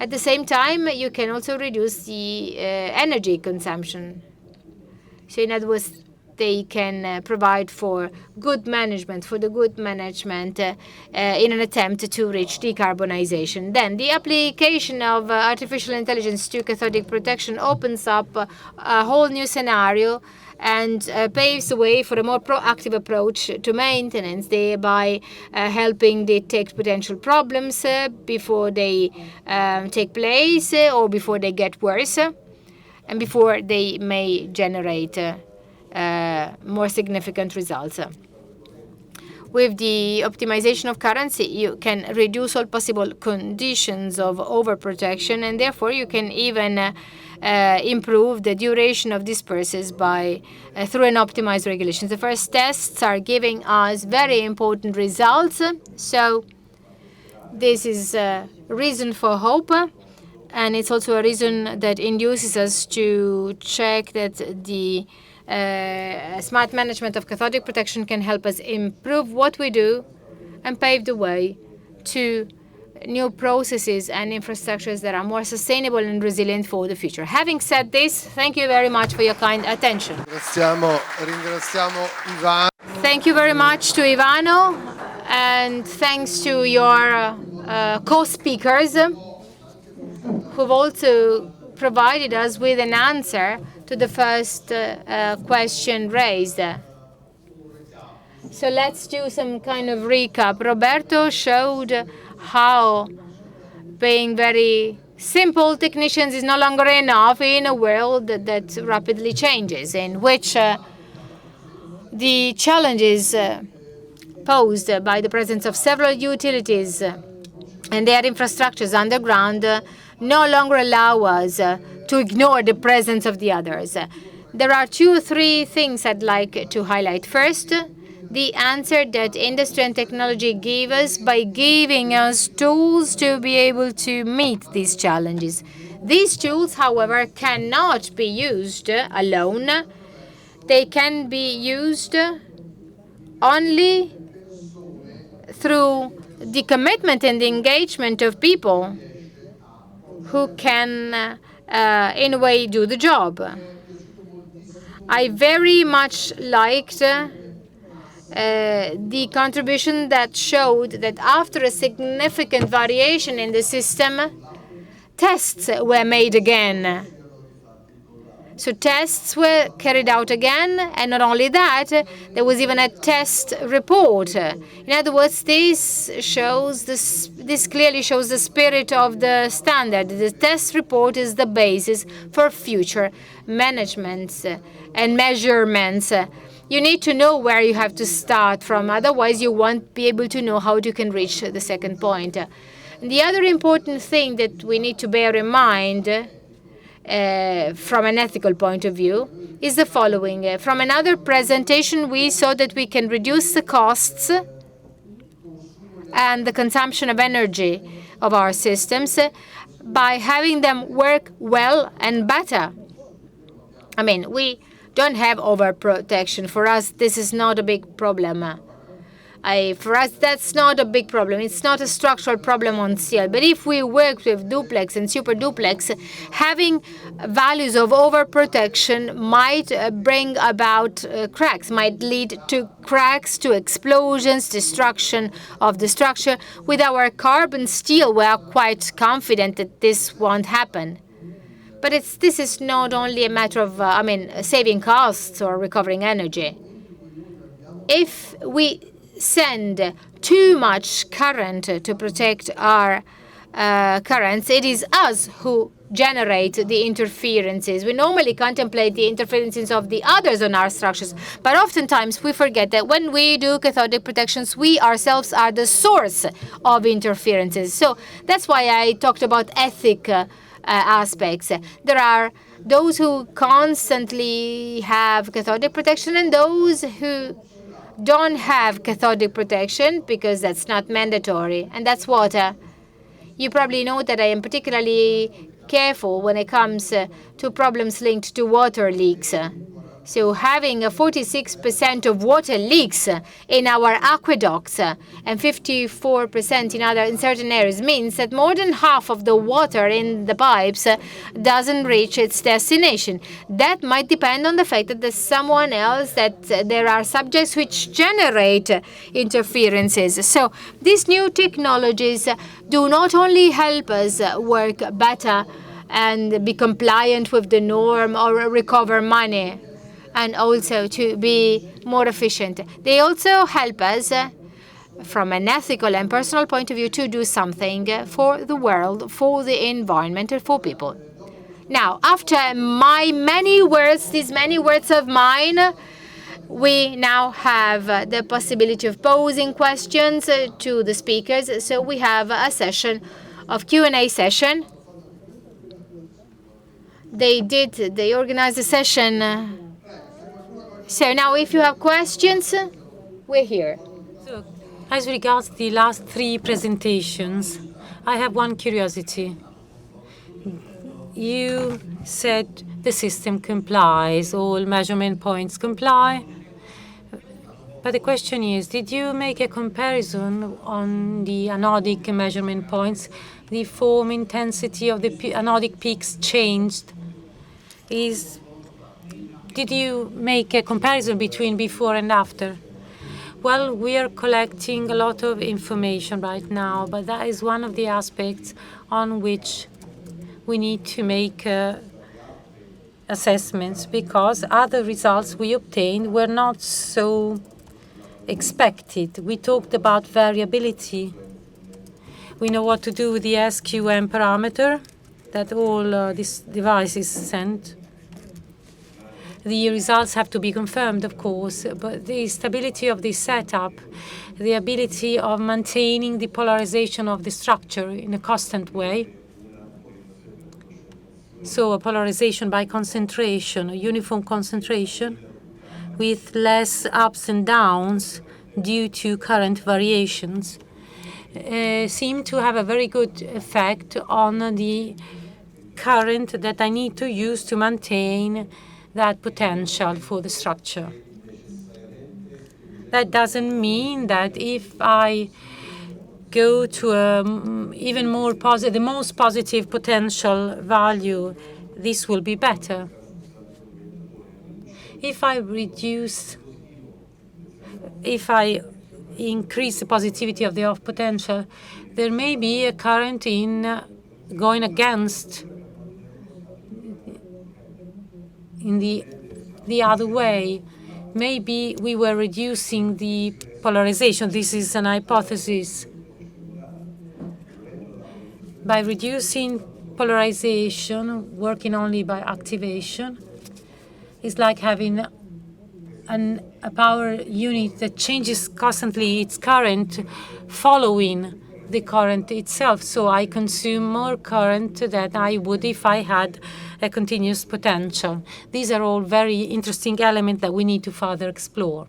At the same time, you can also reduce the energy consumption. So in other words, they can provide for good management, in an attempt to reach decarbonization. Then the application of artificial intelligence to cathodic protection opens up a whole new scenario and paves the way for a more proactive approach to maintenance, thereby helping detect potential problems before they take place or before they get worse. and before they may generate more significant results. With the optimization of currency, you can reduce all possible conditions of overprotection, and therefore you can even improve the duration of disperses by through an optimized regulation. The first tests are giving us very important results, so this is a reason for hope, and it's also a reason that induces us to check that the smart management of cathodic protection can help us improve what we do and pave the way to new processes and infrastructures that are more sustainable and resilient for the future. Having said this, thank you very much for your kind attention. Ringraziamo Ivano. Thank you very much to Ivano, and thanks to your co-speakers who've also provided us with an answer to the first question raised. So let's do some kind of recap. Roberto showed how being very simple technicians is no longer enough in a world that rapidly changes, in which the challenges posed by the presence of several utilities and their infrastructures underground no longer allow us to ignore the presence of the others. There are 2 or 3 things I'd like to highlight. First, the answer that industry and technology give us by giving us tools to be able to meet these challenges. These tools, however, cannot be used alone. They can be used only through the commitment and the engagement of people who can, in a way, do the job. I very much liked the contribution that showed that after a significant variation in the system, tests were made again. So tests were carried out again, and not only that, there was even a test report. In other words, this clearly shows the spirit of the standard. The test report is the basis for future managements and measurements. You need to know where you have to start from, otherwise you won't be able to know how you can reach the second point. The other important thing that we need to bear in mind from an ethical point of view is the following. From another presentation, we saw that we can reduce the costs and the consumption of energy of our systems by having them work well and better. I mean, we don't have overprotection. For us, this is not a big problem. For us, that's not a big problem. It's not a structural problem on steel. But if we work with duplex and super duplex, having values of overprotection might bring about cracks, might lead to cracks, to explosions, destruction of the structure. With our carbon steel, we are quite confident that this won't happen. But this is not only a matter of, saving costs or recovering energy. If we send too much current to protect our currents, it is us who generate the interferences. We normally contemplate the interferences of the others on our structures, but oftentimes we forget that when we do cathodic protections, we ourselves are the source of interferences. So that's why I talked about ethical aspects. There are those who constantly have cathodic protection and those who don't have cathodic protection because that's not mandatory, and that's water. You probably know that I am particularly careful when it comes to problems linked to water leaks. So having a 46% of water leaks in our aqueducts and 54% in certain areas means that more than half of the water in the pipes doesn't reach its destination. That might depend on the fact that there's someone else, that there are subjects which generate interferences. So these new technologies do not only help us work better and be compliant with the norm or recover money, and also to be more efficient. They also help us, from an ethical and personal point of view, to do something for the world, for the environment, and for people. Now, after my many words, these many words of mine, we now have the possibility of posing questions to the speakers. So we have a session of Q&A session. They organized the session. So now if you have questions, we're here. So, as regards the last three presentations, I have one curiosity. You said the system complies, all measurement points comply. But the question is, did you make a comparison on the anodic measurement points? The form intensity of the anodic peaks changed. Did you make a comparison between before and after? Well, we are collecting a lot of information right now, but that is one of the aspects on which we need to make assessments, because other results we obtained were not so expected. We talked about variability. We know what to do with the SQM parameter that all these devices sent. The results have to be confirmed, of course, but the stability of the setup, the ability of maintaining the polarization of the structure in a constant way, so a polarization by concentration, a uniform concentration, with less ups and downs due to current variations, seem to have a very good effect on the current that I need to use to maintain that potential for the structure. That doesn't mean that if I go to even more positive, the most positive potential value, this will be better. If I increase the positivity of the off potential, there may be a current in going against in the other way. Maybe we were reducing the polarization. This is an hypothesis. By reducing polarization, working only by activation, it's like having a power unit that changes constantly its current following the current itself. So I consume more current than I would if I had a continuous potential. These are all very interesting elements that we need to further explore.